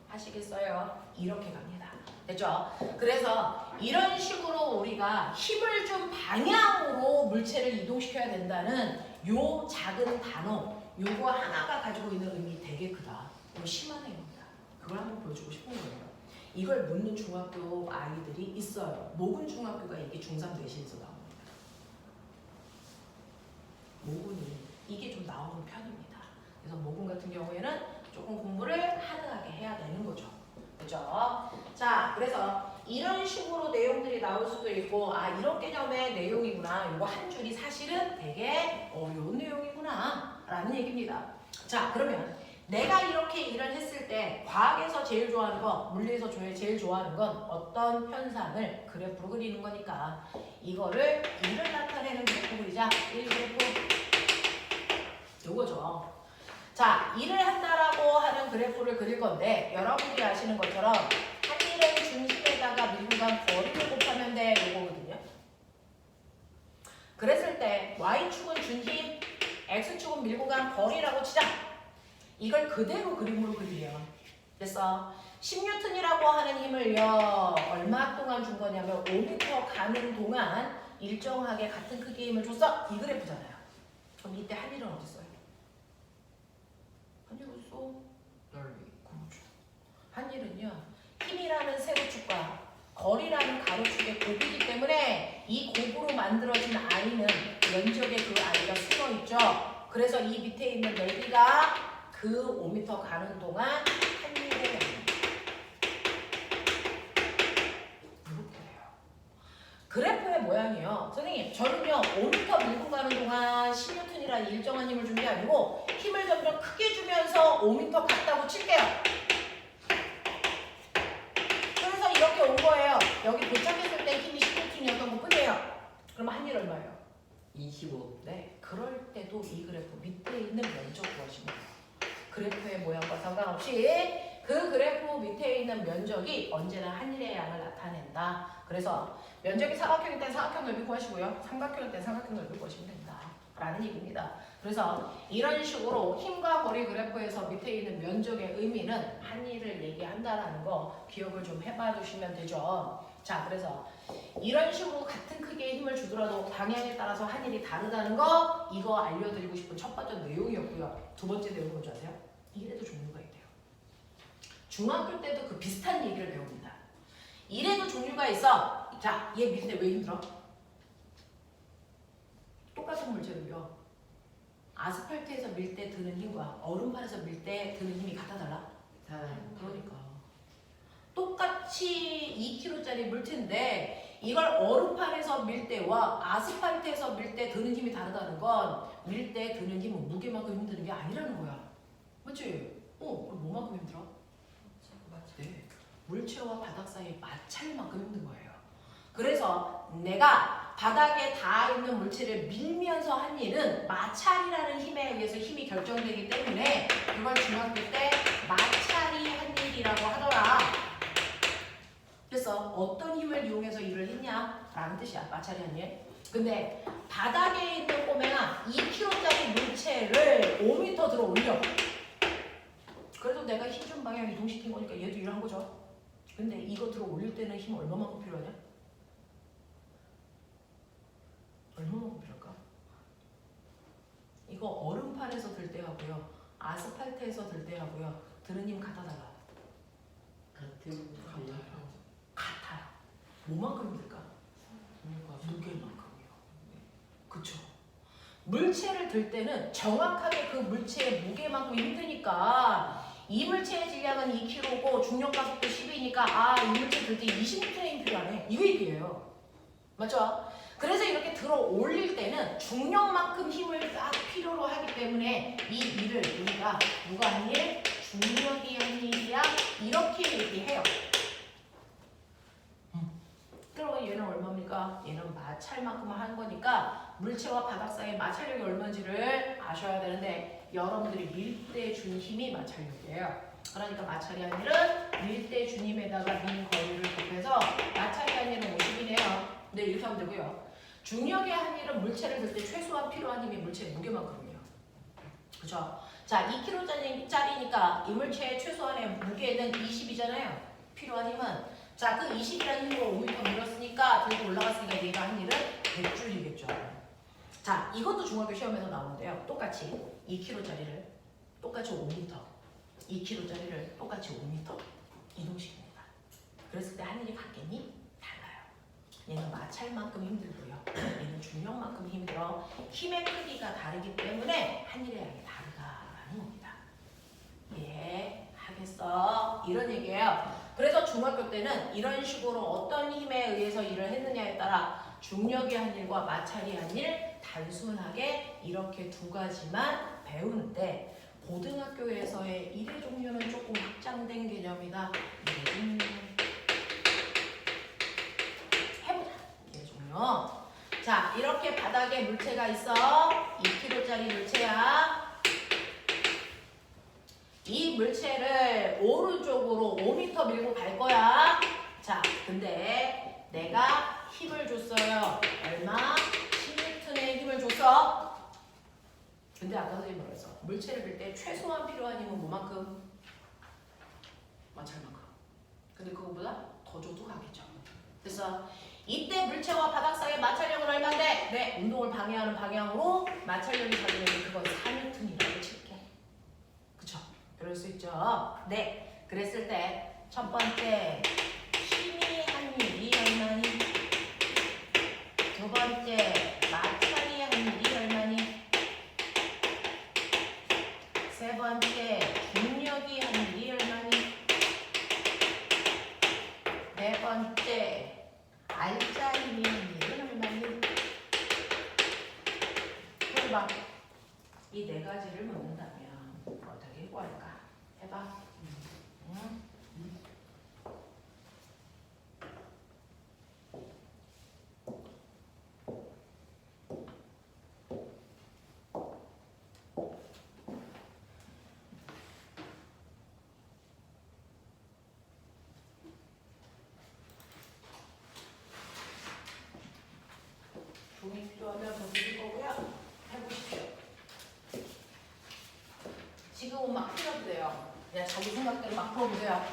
Speaker 1: 하시겠어요? 이렇게 갑니다. 됐죠? 그래서 이런 식으로 우리가 힘을 준 방향으로 물체를 이동시켜야 된다는 요 작은 단어, 요거 하나가 가지고 있는 의미 되게 크다. 이거 심한 애입니다. 그걸 한번 보여주고 싶은 거예요. 이걸 묻는 중학교 아이들이 있어요. 모근 중학교가 이게 중3 내신에서 나옵니다. 모근이 이게 좀 나오는 편입니다. 그래서 모금 같은 경우에는 조금 공부를 하드하게 해야 되는 거죠. 그죠? 자, 그래서 이런 식으로 내용들이 나올 수도 있고, 아, 이런 개념의 내용이구나. 이거 한 줄이 사실은 되게 어려운 내용이구나. 라는 얘기입니다. 자, 그러면 내가 이렇게 일을 했을 때 과학에서 제일 좋아하는 거, 물리에서 제일 좋아하는 건 어떤 현상을 그래프로 그리는 거니까 이거를 일을 나타내는 그래프 그리자. 1그래프. 요거죠. 자, 일을 한다라고 하는 그래프를 그릴 건데 여러분들이 아시는 것처럼 한 일은 중심에다가 밀분간 거리를 곱하면 돼. 요거거든요. 그랬을 때 Y축은 준힘, X축은 밀고간 거리라고 치자. 이걸 그대로 그림으로 그리래요. 그래서 10N이라고 하는 힘을요 얼마 동안 준 거냐면 5m 가는 동안 일정하게 같은 크기의 힘을 줬어. 이 그래프잖아요. 그럼 이때 한 일은 어디 있어요? 한 일 어디 있어?
Speaker 2: 넓이.
Speaker 1: 그렇죠. 한 일은요 힘이라는 세로축과 거리라는 가로축의 곱이기 때문에 이 곱으로 만들어진 I는 면적에 그 I가 숨어 있죠. 그래서 이 밑에 있는 넓이가 그 5m 가는 동안 한 일의 양입니다. 이렇게 돼요. 그래프의 모양이요. 선생님, 저는요 5m 밀고 가는 동안 10N이라는 일정한 힘을 준 게 아니고 힘을 점점 크게 주면서 5m 갔다고 칠게요. 그래서 이렇게 온 거예요. 여기 도착했을 때 힘이 10N이었던 것 뿐이에요. 그럼 한 일 얼마예요?
Speaker 2: 25.
Speaker 1: 네, 그럴 때도 이 그래프 밑에 있는 면적 구하시면 돼요. 그래프의 모양과 상관없이 그 그래프 밑에 있는 면적이 언제나 한 일의 양을 나타낸다. 그래서 면적이 사각형일 때 사각형 넓이 구하시고요. 삼각형일 때 삼각형 넓이 구하시면 된다. 라는 얘기입니다. 그래서 이런 식으로 힘과 거리 그래프에서 밑에 있는 면적의 의미는 한 일을 얘기한다라는 거 기억을 좀 해봐 주시면 되죠. 자, 그래서 이런 식으로 같은 크기의 힘을 주더라도 방향에 따라서 한 일이 다르다는 거 이거 알려드리고 싶은 첫 번째 내용이었고요. 두 번째 내용은 뭔지 아세요? 이래도 종류가 있대요. 중학교 때도 그 비슷한 얘기를 배웁니다. 이래도 종류가 있어. 자, 얘 밀 때 왜 힘들어? 똑같은 물체를요. 아스팔트에서 밀 때 드는 힘과 얼음판에서 밀 때 드는 힘이 같아 달라? 그러니까 똑같이 2kg짜리 물체인데 이걸 얼음판에서 밀 때와 아스팔트에서 밀 때 드는 힘이 다르다는 건 밀 때 드는 힘은 무게만큼 힘드는 게 아니라는 거야. 맞지? 그럼 뭐만큼 힘들어? 네. 물체와 바닥 사이 마찰만큼 힘든 거예요. 그래서 내가 바닥에 닿아 있는 물체를 밀면서 한 일은 마찰이라는 힘에 의해서 힘이 결정되기 때문에 그걸 중학교 때 마찰이 한 일이라고 하더라. 그래서 어떤 힘을 이용해서 일을 했냐? 라는 뜻이야. 마찰이 한 일. 근데 바닥에 있는 꼬맹아 2kg짜리 물체를 5m 들어 올려. 그래도 내가 힘 준 방향 이동시킨 거니까 얘도 일을 한 거죠. 근데 이거 들어 올릴 때는 힘 얼마만큼 필요하냐? 얼마만큼 필요할까? 이거 얼음판에서 들 때 하고요. 아스팔트에서 들 때 하고요. 드는 힘 같아 달라? 같아요. 뭐만큼 힘들까? 무게만큼이요. 그쵸? 물체를 들 때는 정확하게 그 물체의 무게만큼 힘드니까 이 물체의 질량은 2kg고 중력 가속도 10이니까 이 물체 들 때 20m의 힘 필요하네. 이거 얘기예요. 맞죠? 그래서 이렇게 들어 올릴 때는 중력만큼 힘을 딱 필요로 하기 때문에 이 일을 우리가 누가 한 일? 중력이 한 일이야. 이렇게 얘기해요. 그러면 얘는 얼마입니까? 얘는 마찰만큼 한 거니까 물체와 바닥 사이의 마찰력이 얼마인지를 아셔야 되는데 여러분들이 밀 때 준 힘이 마찰력이에요. 그러니까 마찰이 한 일은 밀 때 준 힘에다가 민 거리를 곱해서 마찰이 한 일은 50이네요. 근데 이렇게 하면 되고요. 중력의 한 일은 물체를 들 때 최소한 필요한 힘이 물체의 무게만큼이에요. 그죠? 자, 2kg짜리니까 이 물체의 최소한의 무게는 20이잖아요. 필요한 힘은 자, 그 20이라는 힘으로 5m 밀었으니까 들고 올라갔으니까 얘가 한 일은 100줄이겠죠. 자, 이것도 중학교 시험에서 나오는데요. 똑같이 2kg짜리를 똑같이 5m, 2kg짜리를 똑같이 5m 이동시킵니다. 그랬을 때 한 일이 같겠니? 달라요. 얘는 마찰만큼 힘들고요. 얘는 중력만큼 힘들어. 힘의 크기가 다르기 때문에 한 일의 양이 다르다라는 겁니다. 이렇게 하겠어. 이런 얘기예요. 그래서 중학교 때는 이런 식으로 어떤 힘에 의해서 일을 했느냐에 따라 중력이 한 일과 마찰이 한 일 단순하게 이렇게 두 가지만 배우는데 고등학교에서의 일의 종류는 조금 확장된 개념이다. 일의 종류. 해보자. 일의 종류. 자, 이렇게 바닥에 물체가 있어. 2kg짜리 물체야. 이 물체를 오른쪽으로 5m 밀고 갈 거야. 자, 근데 내가 힘을 줬어요. 얼마? 10N의 힘을 줬어. 근데 아까 선생님이 뭐라 했어? 물체를 빌 때 최소한 필요한 힘은 뭐만큼? 마찰만큼. 근데 그거보다 더 줘도 가겠죠. 그래서 이때 물체와 바닥 사이의 마찰력은 얼마인데? 네, 운동을 방해하는 방향으로 마찰력이 작용되면 그건 4N이라고 칠게. 그쵸? 그럴 수 있죠. 네, 그랬을 때 첫 번째 힘이 한 일이 얼마니? 두 번째 마찰이 한 일이 얼마니? 세 번째 중력이 한 일이 얼마니? 네 번째 알짜 힘이 한 일은 얼마니? 해봐. 이 네 가지를 묻는다면 어떻게 구할까? 해봐. 응? 종이 필요하면 더 드릴 거고요. 해보십시오. 지금은 막 풀어도 돼요. 그냥 자기 생각대로 막 풀어보세요.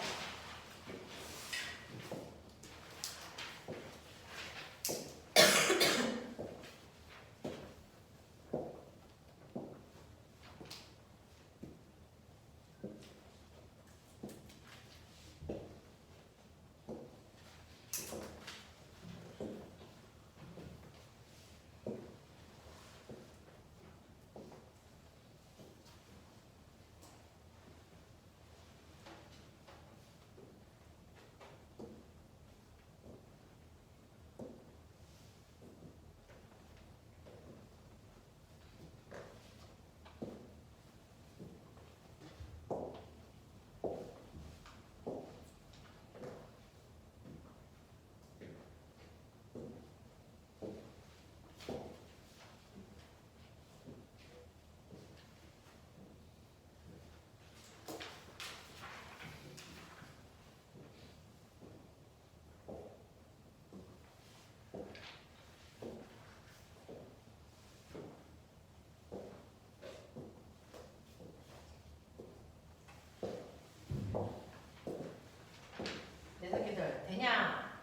Speaker 1: 내 새끼들 되냐?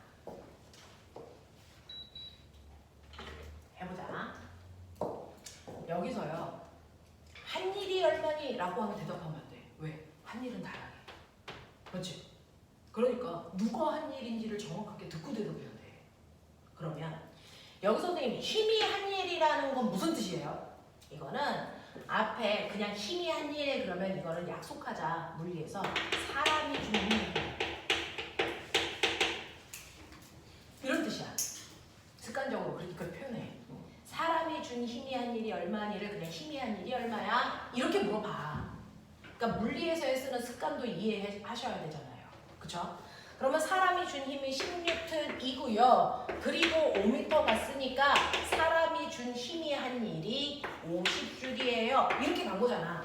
Speaker 1: 해보자. 여기서요. 한 일이 얼마니? 라고 하면 대답하면 안 돼. 왜? 한 일은 다양해. 그렇지? 그러니까 누가 한 일인지를 정확하게 듣고 대답해야 돼. 그러면 여기서 선생님 힘이 한 일이라는 건 무슨 뜻이에요? 이거는 앞에 그냥 힘이 한 일 그러면 이거는 약속하자. 물리에서 사람이 준 힘. 이런 뜻이야. 습관적으로 그렇게 표현해. 사람이 준 힘이 한 일이 얼마니를 그냥 힘이 한 일이 얼마야? 이렇게 물어봐. 그러니까 물리에서의 쓰는 습관도 이해하셔야 되잖아요. 그쵸? 그러면 사람이 준 힘이 10N이고요. 그리고 5m 갔으니까 사람이 준 힘이 한 일이 50줄이에요. 이렇게 간 거잖아.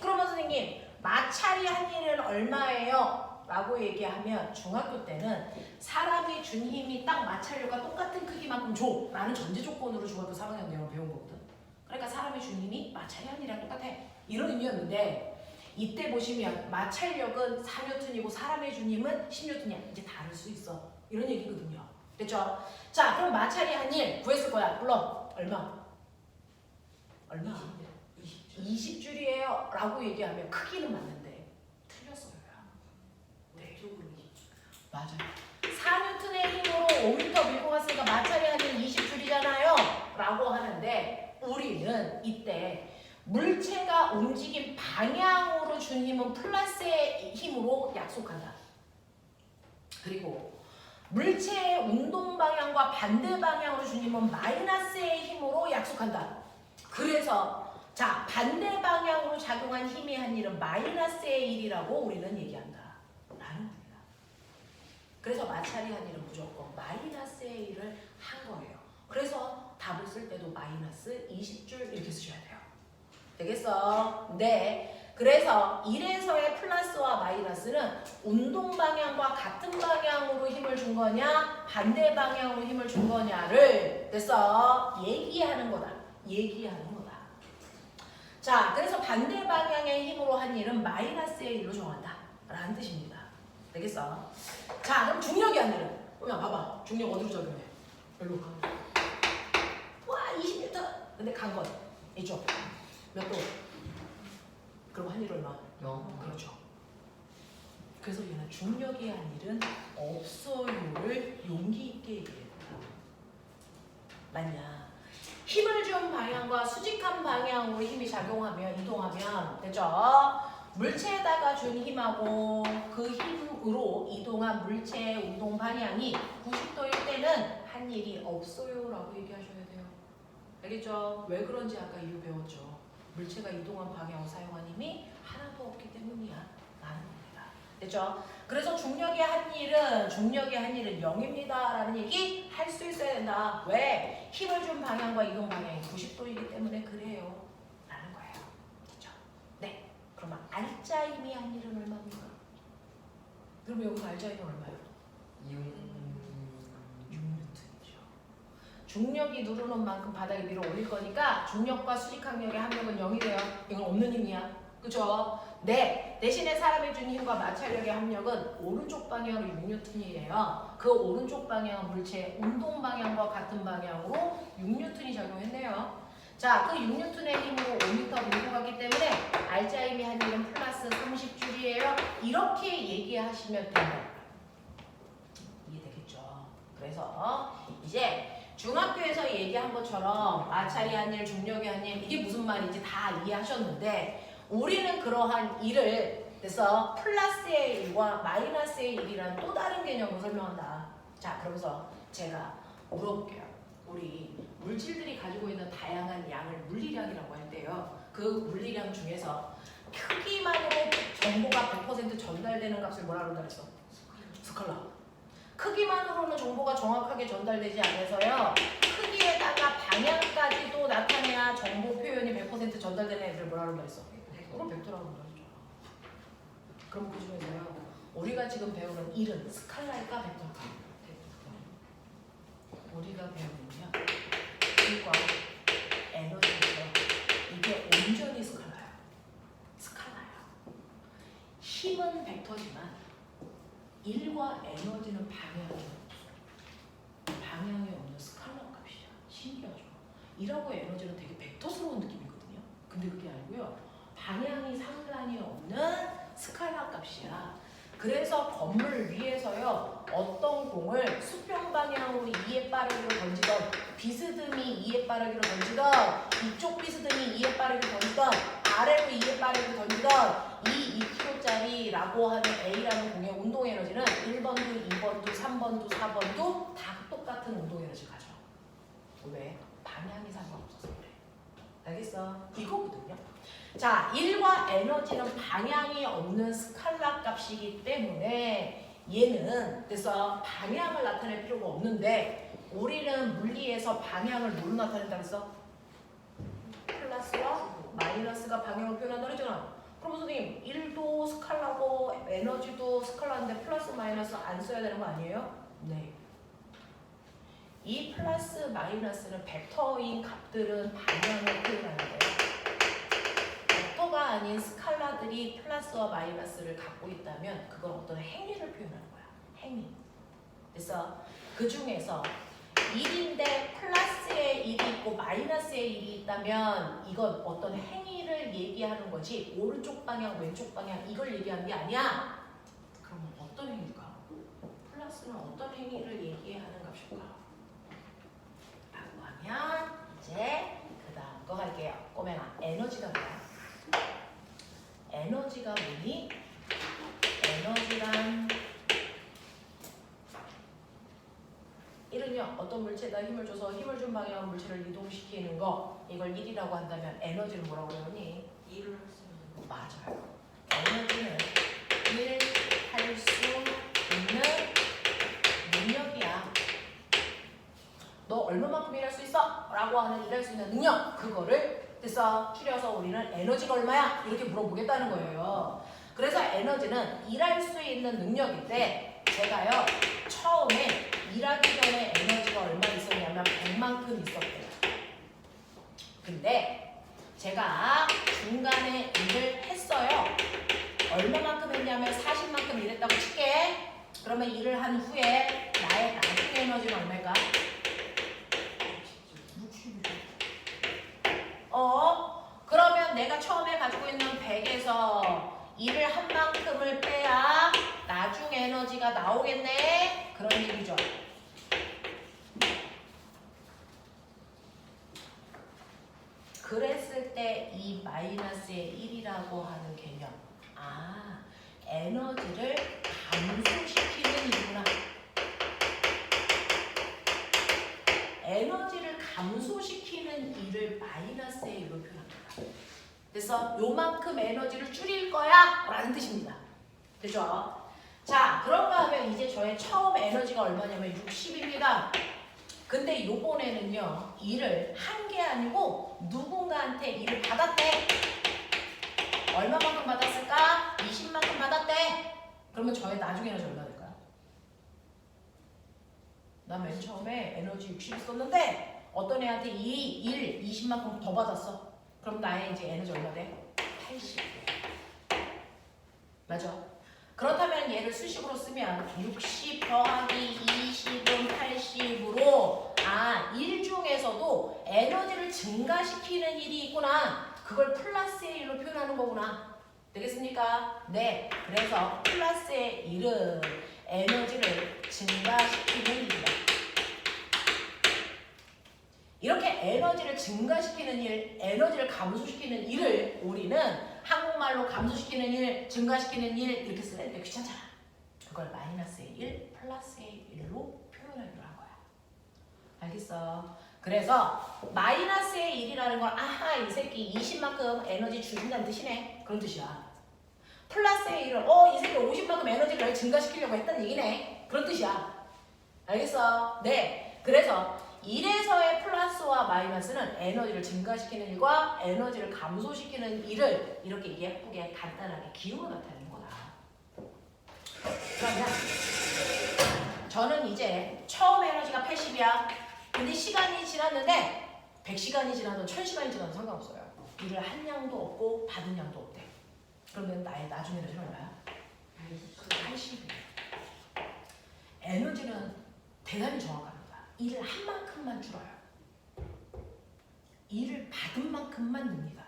Speaker 1: 그러면 선생님 마찰이 한 일은 얼마예요? 라고 얘기하면 중학교 때는 사람이 준 힘이 딱 마찰력과 똑같은 크기만큼 줘 라는 전제 조건으로 중학교 3학년 내용을 배운 거거든. 그러니까 사람이 준 힘이 마찰이 한 일이랑 똑같아 이런 의미였는데 이때 보시면 마찰력은 4N이고 사람의 준 힘은 10N이야. 이제 다를 수 있어 이런 얘기거든요. 됐죠? 자 그럼 마찰이 한 일 구했을 거야. 물론 얼마? 20줄이에요 라고 얘기하면 크기는 맞는데 틀렸어요. 네. 맞아요. 4N의 힘으로 5m 밀고 갔으니까 마찰이 한 일 20줄이잖아요 라고 하는데 우리는 이때 물체가 움직인 방향으로 준 힘은 플러스의 힘으로 약속한다. 그리고 물체의 운동 방향과 반대 방향으로 준 힘은 마이너스의 힘으로 약속한다. 그래서 자, 반대 방향으로 작용한 힘이 한 일은 마이너스의 일이라고 우리는 얘기한다. 라는 겁니다. 그래서 마찰이 한 일은 무조건 마이너스의 일을 한 거예요. 그래서 답을 쓸 때도 마이너스 20줄 이렇게 쓰셔야 돼요. 되겠어? 네. 그래서 1에서의 플러스와 마이너스는 운동 방향과 같은 방향으로 힘을 준 거냐 반대 방향으로 힘을 준 거냐를 됐어? 얘기하는 거다. 얘기하는 거다. 자, 그래서 반대 방향의 힘으로 한 일은 마이너스의 일로 정한다 라는 뜻입니다. 되겠어? 자, 그럼 중력이 한 일은? 그냥 봐봐. 중력 어디로 적용해? 여기로 가. 와, 20m. 근데 간 건 이쪽. 몇 도? 그럼 한 일 얼마?
Speaker 2: 0.
Speaker 1: 그렇죠. 그래서 얘는 중력이 한 일은 없어요를 용기 있게 얘기해요. 맞냐? 힘을 준 방향과 수직한 방향으로 힘이 작용하면 이동하면 되죠? 물체에다가 준 힘하고 그 힘으로 이동한 물체의 운동 방향이 90도일 때는 한 일이 없어요라고 얘기하셔야 돼요. 알겠죠? 왜 그런지 아까 이유 배웠죠. 물체가 이동한 방향을 사용한 힘이 하나도 없기 때문이야 라는 겁니다. 됐죠? 그래서 중력의 한 일은 0입니다 라는 얘기 할 수 있어야 된다. 왜? 힘을 준 방향과 이동 방향이 90도이기 때문에 그래요 라는 거예요. 됐죠? 네. 그러면 알짜 힘이 한 일은 얼마입니까? 그럼 여기서 알짜 힘은 얼마예요? 6N이죠. 중력이 누르는 만큼 바닥에 밀어 올릴 거니까 중력과 수직항력의 합력은 0이 돼요. 이건 없는 힘이야. 그죠? 네. 대신에 사람이 준 힘과 마찰력의 합력은 오른쪽 방향으로 6N이래요. 그 오른쪽 방향은 물체의 운동 방향과 같은 방향으로 6N이 작용했네요. 자, 그 6N의 힘으로 5m 밀고 갔기 때문에 알짜 힘이 한 일은 플러스 30줄이에요. 이렇게 얘기하시면 된다. 이해되겠죠? 그래서 이제 중학교에서 얘기한 것처럼 마찰이 한 일, 중력이 한 일, 이게 무슨 말인지 다 이해하셨는데 우리는 그러한 일을 그래서 플러스의 일과 마이너스의 일이라는 또 다른 개념으로 설명한다. 자, 그러면서 제가 물어볼게요. 우리 물질들이 가지고 있는 다양한 양을 물리량이라고 할 때요. 그 물리량 중에서 크기만으로 정보가 100% 전달되는 값을 뭐라고 그랬어? 스칼라. 크기만으로는 정보가 정확하게 전달되지 않아서요. 크기에다가 방향까지도 나타내야 정보 표현이 100% 전달되는 애들 뭐라고 그랬어? 그럼 벡터라고 그랬죠. 그럼 그 중에서요. 우리가 지금 배우는 일은 스칼라일까 벡터일까? 우리가 배우는요. 일과 에너지죠. 이게 온전히 스칼라예요. 스칼라예요. 힘은 벡터지만 일과 에너지는 방향이 없는 스칼라 값이야. 신기하죠? 일하고 에너지는 되게 벡터스러운 느낌이거든요. 근데 그게 아니고요. 방향이 상관이 없는 스칼라 값이야. 그래서 건물 위에서요. 어떤 공을 수평 방향으로 2의 빠르기로 던지던 비스듬히 2의 빠르기로 던지던 이쪽 비스듬히 2의 빠르기로 던지던 아래로 2의 빠르기로 던지던 이 2kg짜리라고 하는 A라는 공의 운동 에너지는 1번도, 2번도, 3번도, 4번도 다 똑같은 운동 에너지를 가져. 왜? 방향이 상관없어서 그래. 알겠어? 이거거든요. 자, 1과 에너지는 방향이 없는 스칼라 값이기 때문에 얘는 그래서 방향을 나타낼 필요가 없는데 우리는 물리에서 방향을 뭘로 나타낸다고 했어? 플러스와 마이너스가 방향을 표현한다고 했잖아. 그럼 선생님 1도 스칼라고 에너지도 스칼라인데 플러스 마이너스 안 써야 되는 거 아니에요? 네. 이 플러스 마이너스는 벡터인 값들은 방향을 표현하는 거예요. 벡터가 아닌 스칼라들이 플러스와 마이너스를 갖고 있다면 그건 어떤 행위를 표현하는 거야. 행위. 그래서 그 중에서 1인데 플러스의 1이 있고 마이너스의 1이 있다면 이건 어떤 행위를 얘기하는 거지 오른쪽 방향 왼쪽 방향 이걸 얘기하는 게 아니야. 그러면 어떤 행위일까? 플러스는 어떤 행위를 얘기하는 값일까? 라고 하면 이제 그 다음 거 갈게요. 꼬맹아 에너지가 뭐야? 에너지가 뭐니? 에너지란 이는요 어떤 물체에다 힘을 줘서 힘을 준 방향으로 물체를 이동시키는 거 이걸 일이라고 한다면 에너지를 뭐라고 그러니?
Speaker 2: 일을 할 수 있는 거.
Speaker 1: 맞아요. 에너지는 일 할 수 있는 능력이야. 너 얼마만큼 일할 수 있어? 라고 하는 일할 수 있는 능력 그거를 됐어 줄여서 우리는 에너지가 얼마야? 이렇게 물어보겠다는 거예요. 그래서 에너지는 일할 수 있는 능력인데 제가요 처음에 일하기 전에 에너지가 얼마 있었냐면 100만큼 있었대요. 근데 제가 중간에 일을 했어요. 얼마만큼 했냐면 40만큼 일했다고 칠게. 그러면 일을 한 후에 나의 나중 에너지는 얼마일까? 60이죠. 그러면 내가 처음에 가지고 있는 100에서 일을 한 만큼을 빼야 나중 에너지가 나오겠네. 그런 얘기죠. 그랬을 때 이 마이너스의 1이라고 하는 개념. 아, 에너지를 감소시키는 일이구나. 에너지를 감소시키는 일을 마이너스의 1로 표현합니다. 그래서 요만큼 에너지를 줄일 거야 라는 뜻입니다. 되죠? 자, 그런가 하면 이제 저의 처음 에너지가 얼마냐면 60입니다. 근데 요번에는요 일을 한 게 아니고 누군가한테 일을 받았대. 얼마만큼 받았을까? 20만큼 받았대. 그러면 저의 나중 에너지 얼마 될까요? 나 맨 처음에 에너지 60 썼는데 어떤 애한테 이 일 20만큼 더 받았어. 그럼 나의 이제 에너지 얼마 돼? 80. 맞아? 그렇다면 얘를 수식으로 쓰면 60 더하기 20은 80으로 일 중에서도 에너지를 증가시키는 일이 있구나. 그걸 플러스의 1로 표현하는 거구나. 되겠습니까? 네. 그래서 플러스의 1은 에너지를 증가시키는 일이다. 이렇게 에너지를 증가시키는 일, 에너지를 감소시키는 일을 우리는 한국말로 감소시키는 일, 증가시키는 일 이렇게 쓰는데 귀찮잖아. 그걸 마이너스의 1, 플러스의 1로 표현하기로 한 거야. 알겠어? 그래서 마이너스의 1이라는 건 아하 이 새끼 20만큼 에너지 줄인다는 뜻이네. 그런 뜻이야. 플러스의 1은 이 새끼 50만큼 에너지를 증가시키려고 했다는 얘기네. 그런 뜻이야. 알겠어? 네. 그래서 1에서의 플러스와 마이너스는 에너지를 증가시키는 일과 에너지를 감소시키는 일을 이렇게 예쁘게 간단하게 기호로 나타내는 거다. 그러면 저는 이제 처음 에너지가 80이야. 근데 시간이 지났는데 100시간이 지나든 1000시간이 지나도 상관없어요. 일을 한 양도 없고 받은 양도 없대. 그러면 나의 나중 에너지는 얼마야? 80이야. 에너지는 대단히 정확합니다. 일을 한 만큼만 줄어요. 일을 받은 만큼만 늡니다.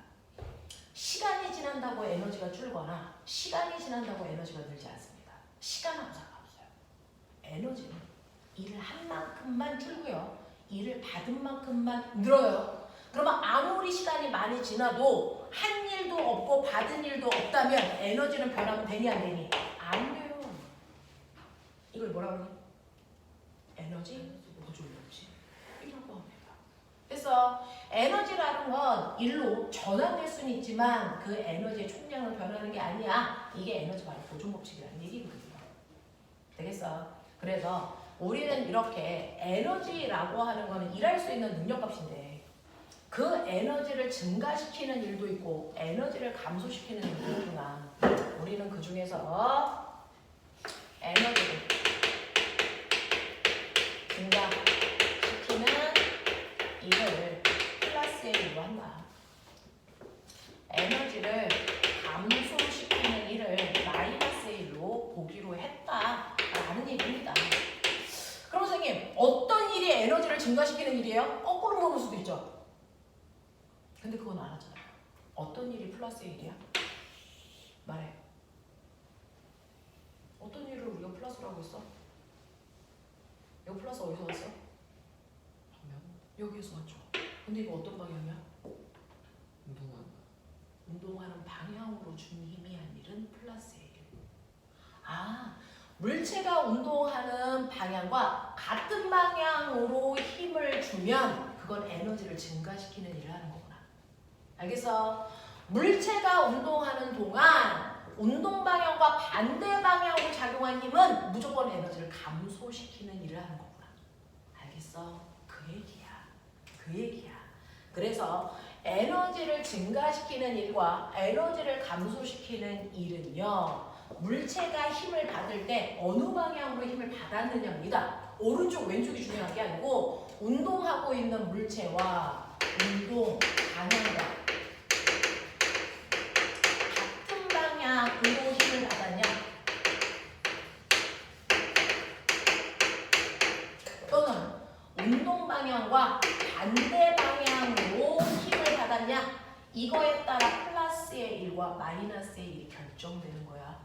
Speaker 1: 시간이 지난다고 에너지가 줄거나 시간이 지난다고 에너지가 늘지 않습니다. 시간하고 상관없어요. 에너지는 일을 한 만큼만 줄고요. 일을 받은 만큼만 늘어요. 그러면 아무리 시간이 많이 지나도 한 일도 없고 받은 일도 없다면 에너지는 변하면 되니 안 되니? 안 돼요. 이걸 뭐라 그러니? 에너지 보존력지 이라고 합니다. 그래서 에너지라는 건 일로 전환될 수는 있지만 그 에너지의 총량은 변하는 게 아니야. 이게 에너지 발휘 보존 법칙이라는 얘기거든요. 되겠어? 그래서 우리는 이렇게 에너지라고 하는 거는 일할 수 있는 능력값인데 그 에너지를 증가시키는 일도 있고 에너지를 감소시키는 일도 있구나. 우리는 그 중에서 에너지를 증가시키는 일을 플러스의 1로 한다. 에너지를 감소시키는 일을 마이너스의 1로 보기로 했다라는 얘기입니다. 그럼 선생님 어떤 일이 에너지를 증가시키는 일이에요? 거꾸로 물어볼 수도 있죠. 근데 그건 안 하잖아요. 어떤 일이 플러스의 일이야? 말해. 어떤 일을 우리가 플러스라고 했어? 이거 플러스 어디서 왔어? 여기에서 왔죠. 근데 이거 어떤 방향이야?
Speaker 3: 운동한다.
Speaker 1: 운동하는 방향으로 준 힘이 아니라 물체가 운동하는 방향과 같은 방향으로 힘을 주면 그건 에너지를 증가시키는 일을 하는 거구나. 알겠어? 물체가 운동하는 동안 운동 방향과 반대 방향으로 작용한 힘은 무조건 에너지를 감소시키는 일을 하는 거구나. 알겠어? 그 얘기야. 그 얘기야. 그래서 에너지를 증가시키는 일과 에너지를 감소시키는 일은요. 물체가 힘을 받을 때 어느 방향으로 힘을 받았느냐입니다. 오른쪽 왼쪽이 중요한 게 아니고 운동하고 있는 물체와 운동 방향과 같은 방향으로 힘을 받았냐 또는 운동 방향과 반대 방향으로 힘을 받았냐 이거에 따라 플러스의 1과 마이너스의 1이 결정되는 거야.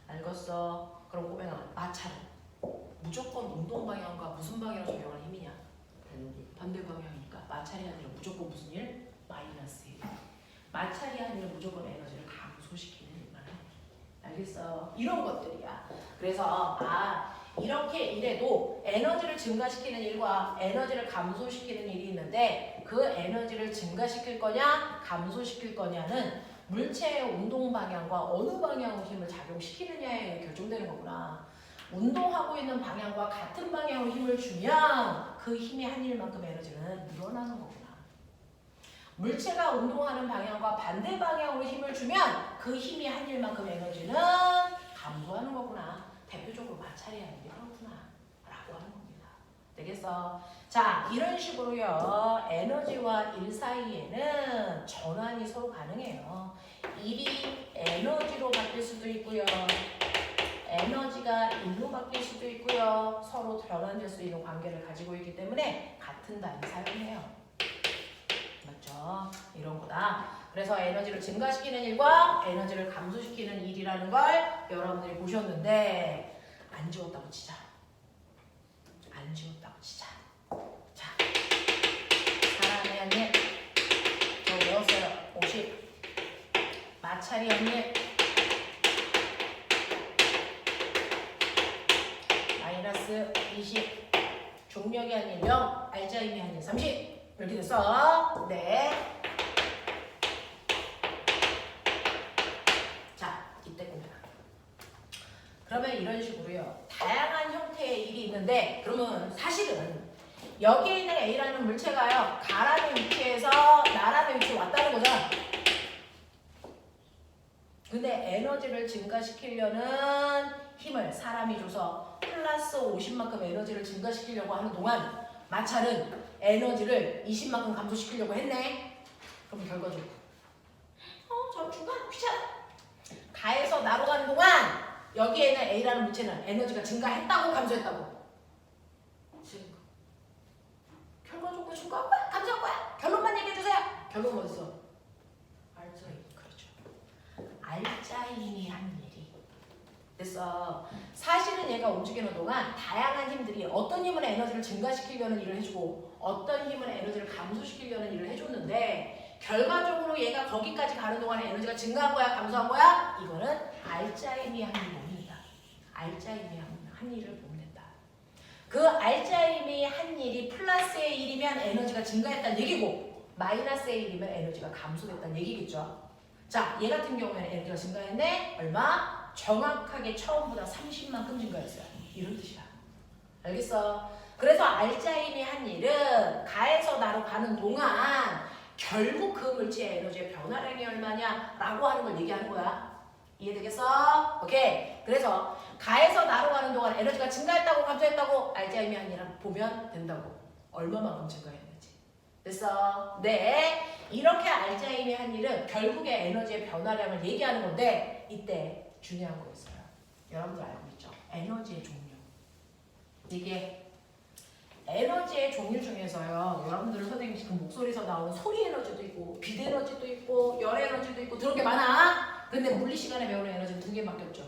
Speaker 1: 알겠어? 그럼 꼬맹아 마찰은 무조건 운동 방향과 무슨 방향으로 적용하는 힘이냐? 반대 방향이니까 마찰이 아니라 무조건 무슨 일? 마이너스 1. 마찰이 아니라 무조건 에너지를 감소시키는 일만 해. 알겠어? 이런 것들이야. 그래서 이렇게 일해도 에너지를 증가시키는 일과 에너지를 감소시키는 일이 있는데 그 에너지를 증가시킬 거냐 감소시킬 거냐는 물체의 운동 방향과 어느 방향으로 힘을 작용시키느냐에 결정되는 거구나. 운동하고 있는 방향과 같은 방향으로 힘을 주면 그 힘이 한 일만큼 에너지는 늘어나는 거구나. 물체가 운동하는 방향과 반대 방향으로 힘을 주면 그 힘이 한 일만큼 에너지는 감소하는 거구나. 대표적으로 마찰이 아니라 그렇구나 라고 하는 겁니다. 되겠어? 자, 이런 식으로요 에너지와 일 사이에는 전환이 서로 가능해요. 일이 에너지로 바뀔 수도 있고요 에너지가 일로 바뀔 수도 있고요 서로 변환될 수 있는 관계를 가지고 있기 때문에 같은 단위 사용해요. 맞죠? 이런 거다. 그래서 에너지를 증가시키는 일과 에너지를 감소시키는 일이라는 걸 여러분들이 보셨는데 안 지웠다고 치자. 안 지웠다고 치자. 자, 사람의 한 일. 저 외웠어요. 50. 마찰이 한 일. 마이너스 20. 중력이 한 일 0. 알자임이 한 일 30. 이렇게 됐어. 네. 그러면 이런 식으로요. 다양한 형태의 일이 있는데 그러면 사실은 여기에 있는 A라는 물체가요. 가라는 위치에서 나라는 위치에 왔다는 거잖아. 근데 에너지를 증가시키려는 힘을 사람이 줘서 플러스 50만큼 에너지를 증가시키려고 하는 동안 마찰은 에너지를 20만큼 감소시키려고 했네. 그럼 결과적으로 저 중간 귀찮아. 가에서 나로 가는 동안 여기에는 A라는 물체는 에너지가 증가했다고 감소했다고? 증가. 결과적으로 증가한 거야? 감소한 거야? 결론만 얘기해주세요. 결론은 어딨어? 알짜임. 그렇죠. 알짜임이 한 일이. 됐어. 사실은 얘가 움직이는 동안 다양한 힘들이 어떤 힘은 에너지를 증가시키려는 일을 해주고 어떤 힘은 에너지를 감소시키려는 일을 해줬는데 결과적으로 얘가 거기까지 가는 동안 에너지가 증가한 거야? 감소한 거야? 이거는 알짜임이 한 일입니다. 알짜임이 한 일을 보면 된다. 그 알짜임이 한 일이 플러스의 일이면 에너지가 증가했다는 얘기고 마이너스의 일이면 에너지가 감소됐다는 얘기겠죠. 자, 얘 같은 경우에는 에너지가 증가했네. 얼마? 정확하게 처음보다 30만큼 증가했어요. 이런 뜻이야. 알겠어? 그래서 알짜임이 한 일은 가에서 나로 가는 동안 결국 그 물체의 에너지의 변화량이 얼마냐 라고 하는 걸 얘기하는 거야. 이해되겠어? 오케이. 그래서 가에서 나로 가는 동안 에너지가 증가했다고 감소했다고 알짜임이 한 일을 보면 된다고. 얼마만큼 증가했는지. 됐어? 네. 이렇게 알짜임이 한 일은 결국에 에너지의 변화량을 얘기하는 건데 이때 중요한 거 있어요. 여러분들 알고 있죠? 에너지의 종류. 이게 에너지의 종류 중에서요. 여러분들 선생님이 지금 목소리에서 나오는 소리 에너지도 있고 빛 에너지도 있고 열 에너지도 있고 그런 게 많아. 근데 물리 시간에 배우는 에너지는 두 개밖에 없죠.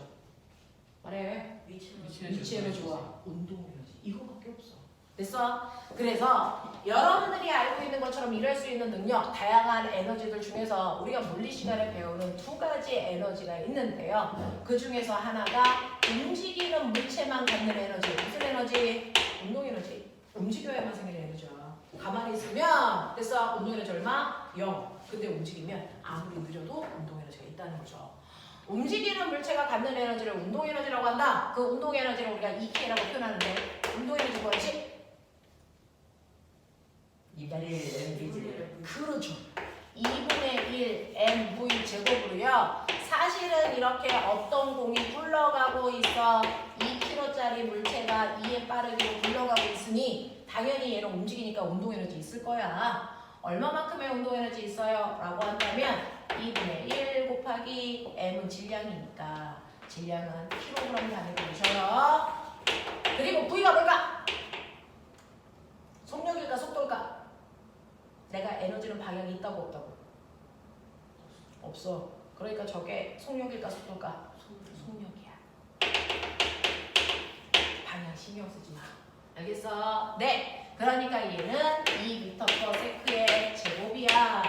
Speaker 1: 말해. 위치 에너지와 운동 에너지. 이거밖에 없어. 됐어? 그래서 여러분들이 알고 있는 것처럼 이럴 수 있는 능력, 다양한 에너지들 중에서 우리가 물리 시간에 배우는 두 가지 에너지가 있는데요. 그 중에서 하나가 움직이는 물체만 갖는 에너지. 무슨 에너지? 운동 에너지. 움직여야만 생기는 에너지야. 가만히 있으면 됐어? 운동 에너지 얼마? 0. 근데 움직이면 아무리 느려도 운동 에너지가 있다는 거죠. 움직이는 물체가 갖는 에너지를 운동 에너지라고 한다. 그 운동 에너지를 우리가 EK라고 표현하는데 운동 에너지 뭐지?
Speaker 2: 2분의 1 mv
Speaker 1: 그렇죠. 2분의 1 mv 제곱으로요. 사실은 이렇게 어떤 공이 굴러가고 있어. 2kg짜리 물체가 2의 빠르기로 굴러가고 있으니 당연히 얘는 움직이니까 운동 에너지 있을 거야. 얼마만큼의 운동 에너지 있어요? 라고 한다면 2분의 1 곱하기 m은 질량이니까 질량은 kg 단위로 보셔요. 그리고 V가 뭘까? 속력일까 속도일까? 내가 에너지는 방향이 있다고 없다고? 없어. 그러니까 저게 속력일까 속도일까? 속력이야. 방향 신경 쓰지 마. 알겠어? 네. 그러니까 얘는 2m/s의 제곱이야.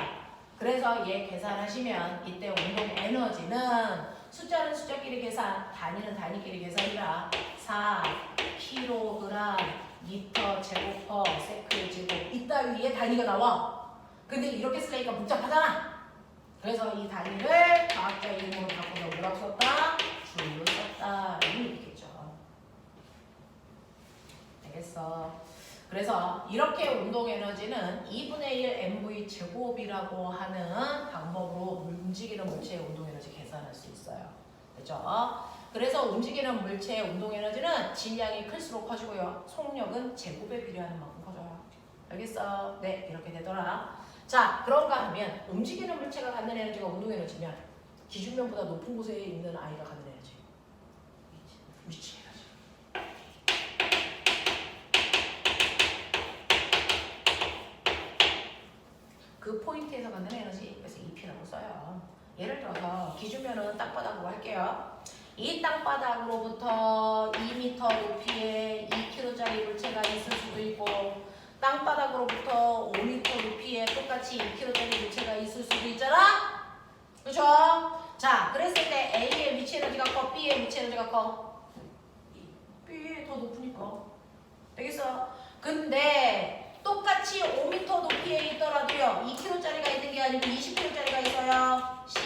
Speaker 1: 그래서 얘 계산하시면 이때 운동 에너지는 숫자는 숫자끼리 계산, 단위는 단위끼리 계산이라 4kg 미터 제곱 퍼 세크 제곱 이따 위에 단위가 나와. 근데 이렇게 쓰니까 복잡하잖아. 그래서 이 단위를 과학자 이름으로 바꿔서 뭐라고 썼다? 줄로 썼다. 이런 얘기겠죠. 알겠어? 그래서 이렇게 운동 에너지는 2분의 1 mv 제곱이라고 하는 방법으로 움직이는 물체의 운동 에너지 계산할 수 있어요. 그렇죠? 그래서 움직이는 물체의 운동 에너지는 질량이 클수록 커지고요. 속력은 제곱에 비례하는 만큼 커져요. 알겠어? 네, 이렇게 되더라. 자, 그런가 하면 움직이는 물체가 갖는 에너지가 운동 에너지면 기준면보다 높은 곳에 있는 아이가 갖는 에너지. 위치 에너지. 그 포인트에서 갖는 에너지, 그래서 EP라고 써요. 예를 들어서 기준면은 땅바닥으로 할게요. 이 땅바닥으로부터 2m 높이의 2kg짜리 물체가 있을 수도 있고 땅바닥으로부터 5m 높이의 똑같이 2kg짜리 물체가 있을 수도 있잖아? 그렇죠? 자, 그랬을 때 A의 위치 에너지가 커, B의 위치 에너지가 커? B의 더 높으니까. 되겠어? 근데 똑같이 5m 높이에 있더라도요 2kg짜리가 있는 게 아니고 20kg짜리가 있어요. C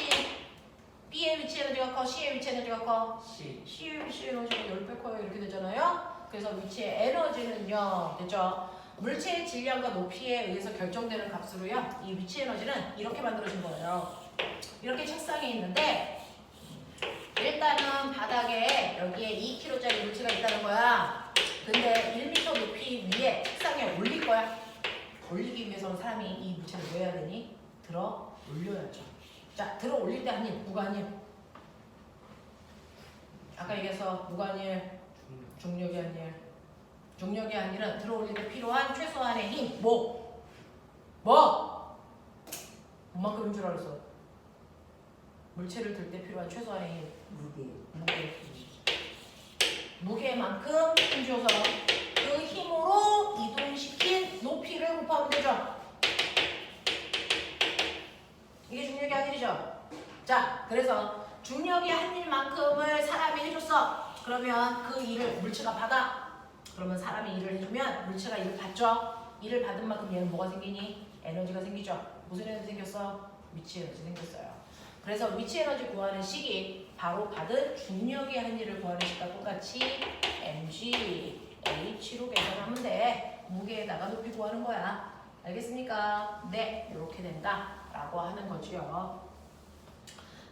Speaker 1: B의 위치 에너지가 커, C의 위치 에너지가 커. C의 위치 에너지가 10배 커요. 이렇게 되잖아요. 그래서 위치의 에너지는요. 됐죠? 물체의 질량과 높이에 의해서 결정되는 값으로요. 이 위치 에너지는 이렇게 만들어진 거예요. 이렇게 책상에 있는데 일단은 바닥에 여기에 2kg짜리 물체가 있다는 거야. 근데 1m 높이 위에 책상에 올릴 거야. 올리기 위해서는 사람이 이 물체를 뭐 해야 되니? 들어 올려야죠. 자, 들어 올릴 때 한 힘, 누가 한 힘? 아까 얘기해서 누가 한 힘? 중력이 한 힘. 중력이 한 힘은 들어 올릴 때 필요한 최소한의 힘. 뭐? 뭔만큼인 줄 알았어? 물체를 들 때 필요한 최소한의 힘. 무게. 무게만큼 힘 줘서 그 힘으로 이동시킨 높이를 곱하면 되죠. 이게 중력이 한 일이죠. 자, 그래서 중력이 한 일만큼을 사람이 해줬어. 그러면 그 일을 물체가 받아. 그러면 사람이 일을 해주면 물체가 일을 받죠. 일을 받은 만큼 얘는 뭐가 생기니? 에너지가 생기죠. 무슨 에너지 생겼어? 위치 에너지 생겼어요. 그래서 위치 에너지 구하는 식이 바로 받은 중력의 한 일을 구하는 식과 똑같이 mg h로 계산하면 돼. 무게에다가 높이 구하는 거야. 알겠습니까? 네, 이렇게 된다라고 하는 거지요.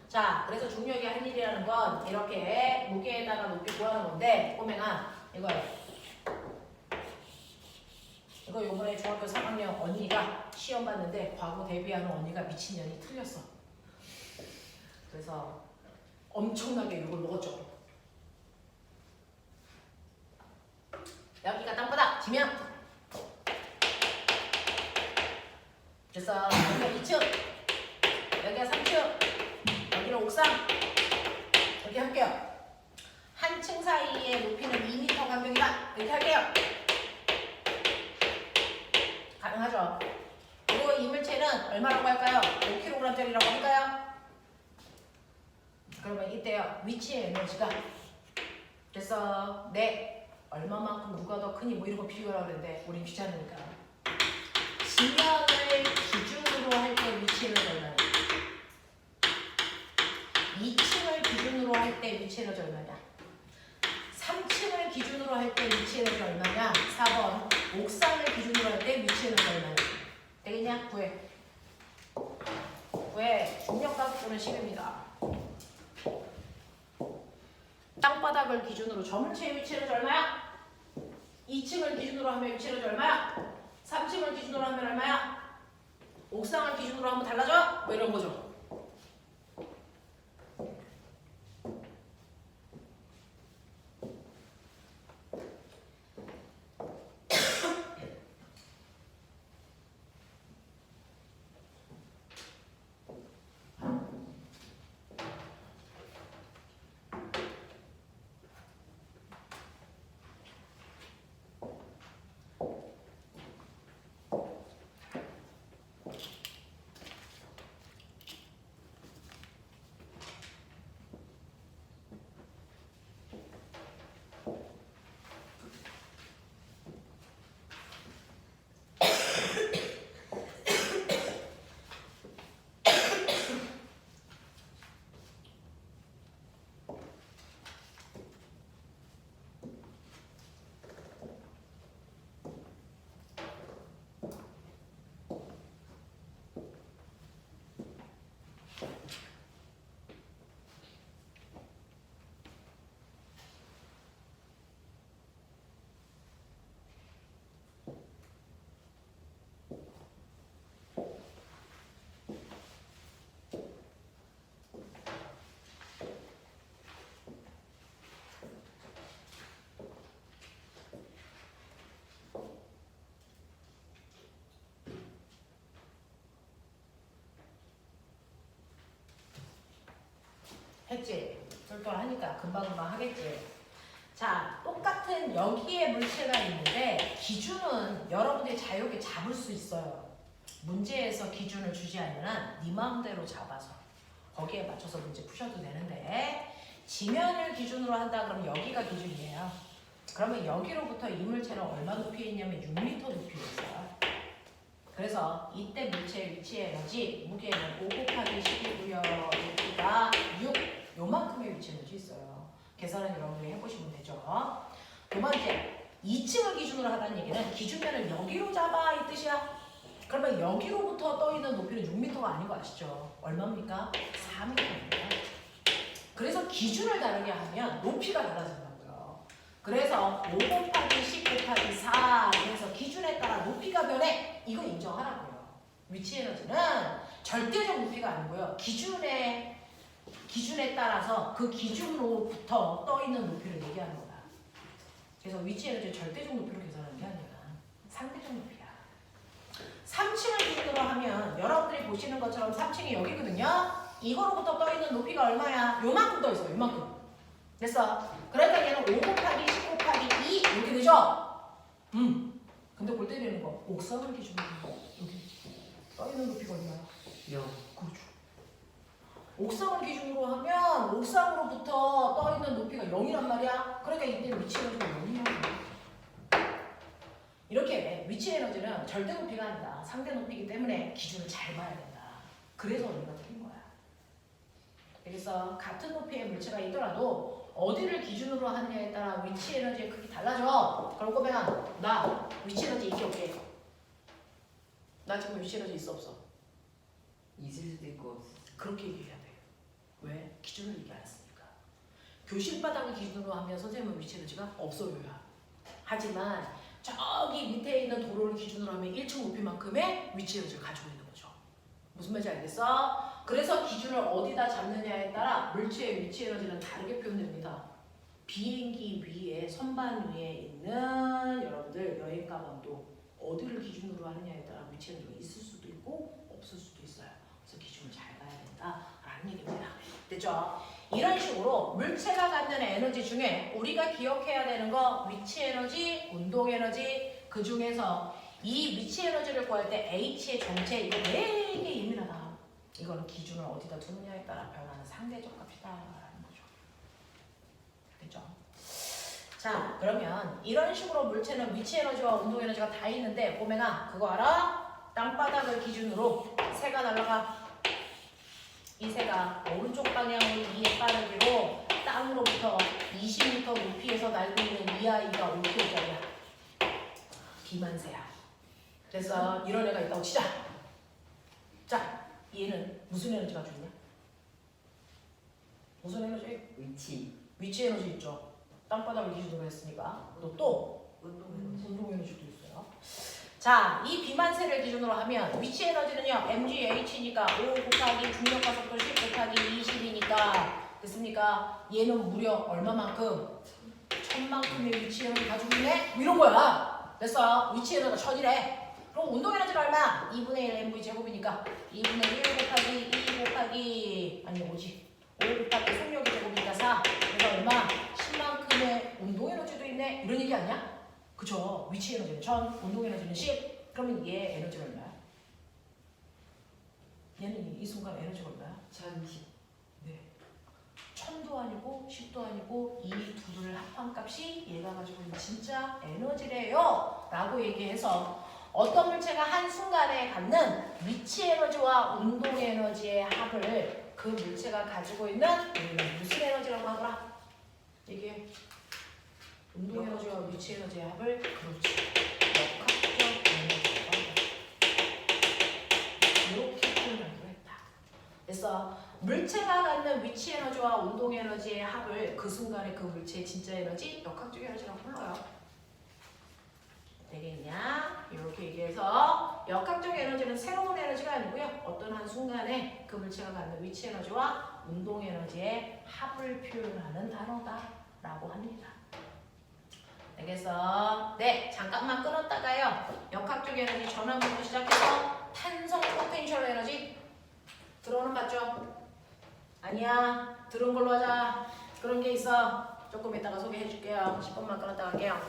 Speaker 1: 자, 그래서 중력의 한 일이라는 건 이렇게 무게에다가 높이 구하는 건데, 꼬맹아, 이거예요. 이거 요번에 중학교 3학년 언니가 시험 봤는데 과거 대비하는 언니가 미친년이 틀렸어. 그래서 엄청나게 욕을 먹었죠. 여기가 땅바닥 지면 그래서 여기가 2층, 여기가 3층, 여기는 옥상. 이렇게 할게요. 한 층 사이의 높이는 2m 간격이다. 이렇게 할게요. 200g짜리라고 할까요? 그러면 이때요. 위치의 에너지가 그래서 네 얼마만큼 누가 더 크니 뭐 이런 거 비교하라고 그랬는데 우린 귀찮으니까 지면을 기준으로 할 때 위치 에너지 얼마냐? 2층을 기준으로 할 때 위치 에너지 얼마냐? 3층을 기준으로 할 때 위치 에너지 얼마냐? 4번 옥상을 기준으로 할 때 위치 에너지 얼마냐? 되겠냐? 구해. 왜? 중력가속도는 10입니다. 땅바닥을 기준으로 전체의 위치 에너지 얼마야? 2층을 기준으로 하면 위치 에너지 얼마야? 3층을 기준으로 하면 얼마야? 옥상을 기준으로 하면 달라져? 뭐 이런 거죠. 했지? 똘똘하니까 금방금방 하겠지? 자, 똑같은 여기에 물체가 있는데 기준은 여러분들이 자유롭게 잡을 수 있어요. 문제에서 기준을 주지 않는 한 네 마음대로 잡아서 거기에 맞춰서 문제 푸셔도 되는데 지면을 기준으로 한다 그러면 여기가 기준이에요. 그러면 여기로부터 이 물체는 얼마 높이에 있냐면 6m 높이에 있어요. 그래서 이때 물체의 위치 에너지 무게는 5 곱하기 10이고요. 높이가 6 요만큼의 위치 에너지 있어요. 계산은 여러분들이 해보시면 되죠. 두 번째 2층을 기준으로 하라는 얘기는 기준면을 여기로 잡아 이 뜻이야. 그러면 여기로부터 떠있는 높이는 6m가 아닌 거 아시죠? 얼마입니까? 4m입니다. 그래서 기준을 다르게 하면 높이가 달라진다고요. 그래서 5 곱하기 10 곱하기 4 그래서 기준에 따라 높이가 변해. 이거 인정하라고요. 위치 에너지는 절대적 높이가 아니고요. 기준에 따라서 그 기준으로부터 떠있는 높이를 얘기하는 거다. 그래서 위치 에너지를 절대적 높이로 계산하는 게 아니라 상대적 높이야. 3층을 기준으로 하면 여러분들이 보시는 것처럼 3층이 여기거든요. 이거로부터 떠있는 높이가 얼마야? 요만큼 떠있어. 요만큼. 됐어? 그러니까 얘는 5 곱하기 10 곱하기 2 이렇게 되죠? 근데 골 때리는 거 옥상을 기준으로 여기 떠있는 높이가 얼마야?
Speaker 2: 0.
Speaker 1: 그렇죠. 옥상을 기준으로 하면 옥상으로부터 떠있는 높이가 0이란 말이야. 그러니까 이때 위치 에너지가 0이야. 이렇게 위치 에너지는 절대 높이가 아니다. 상대 높이이기 때문에 기준을 잘 봐야 된다. 그래서 우리가 틀린 거야. 그래서 같은 높이의 물체가 있더라도 어디를 기준으로 하느냐에 따라 위치 에너지의 크기 달라져. 그럼 꼬맹아 나 위치 에너지 있게 없게? 나 지금 위치 에너지 있어 없어?
Speaker 2: 있을 수도 있고
Speaker 1: 그렇게 얘기해야 돼. 왜? 기준을 얘기 안 했으니까. 교실 바닥을 기준으로 하면 선생님은 위치 에너지가 없어요야. 하지만 저기 밑에 있는 도로를 기준으로 하면 1층 높이만큼의 위치 에너지를 가지고 있는 거죠. 무슨 말인지 알겠어? 그래서 기준을 어디다 잡느냐에 따라 물체의 위치 에너지는 다르게 표현됩니다. 비행기 위에 선반 위에 있는 여러분들 여행 가방도 어디를 기준으로 하느냐에 따라 위치 에너지가 있을 수도 있고 없을 수도 있어요. 그래서 기준을 잘 봐야 된다라는 얘기입니다. 됐죠? 이런 식으로 물체가 갖는 에너지 중에 우리가 기억해야 되는 거 위치 에너지, 운동 에너지 그 중에서 이 위치 에너지를 구할 때 H의 정체 이거 되게 예민하다. 이거는 기준을 어디다 두느냐에 따라 변하는 상대적 값이다라는 거죠. 그죠? 자, 그러면 이런 식으로 물체는 위치 에너지와 운동 에너지가 다 있는데 꼬맹아 그거 알아? 땅바닥을 기준으로 새가 날아가. 이 새가 오른쪽 방향으로 이의 빠르기로 땅으로부터 20m 높이에서 날고 있는 이 아이가 5kg짜리야. 비만새야. 그래서 이런 애가 있다고 치자. 자, 얘는 무슨 에너지가 주냐? 무슨 에너지? 위치 에너지 있죠. 땅바닥을 기준으로 했으니까. 또 운동 에너지도 있어요. 자, 이 비만세를 기준으로 하면 위치 에너지는요 mgh니까 5 곱하기 중력과 속도 10 곱하기 20이니까 됐습니까? 얘는 무려 얼마만큼? 1000만큼의 위치 에너지 가지고 있네? 이런 거야. 됐어. 위치 에너지가 1000이래. 그럼 운동 에너지가 얼마? 2분의 1 mv 제곱이니까 2분의 1 곱하기 2 곱하기 아니 뭐지? 5 곱하기 속력이 제곱이니까 4. 그래서 얼마? 10만큼의 운동 에너지도 있네. 이런 얘기 아니야? 그쵸? 위치 에너지는 1000, 운동 에너지는 10. 그러면 얘 에너지가 얼마야? 얘는 이 순간 에너지가 얼마야?
Speaker 2: 1010.
Speaker 1: 네. 1000도 아니고 10도 아니고 이 둘을 합한 값이 얘가 가지고 있는 진짜 에너지래요 라고 얘기해서 어떤 물체가 한순간에 갖는 위치 에너지와 운동 에너지의 합을 그 물체가 가지고 있는 우리는 무슨 에너지라고 하더라? 얘기해. 운동 에너지와 위치 에너지의 합을 그렇지. 역학적 에너지라고 한다. 이렇게 표현하기로 했다. 그래서 물체가 갖는 위치 에너지와 운동 에너지의 합을 그 순간에 그 물체의 진짜 에너지, 역학적 에너지라고 불러요. 되겠냐? 이렇게 얘기해서 역학적 에너지는 새로운 에너지가 아니고요. 어떤 한 순간에 그 물체가 갖는 위치 에너지와 운동 에너지의 합을 표현하는 단어다라고 합니다. 알겠어? 네, 잠깐만 끊었다가요. 역학적 에너지 전환부터 시작해서 탄성 포텐셜 에너지 들어오는 맞죠? 아니야. 들은 걸로 하자. 그런 게 있어. 조금 이따가 소개해 줄게요. 10분만 끊었다 갈게요.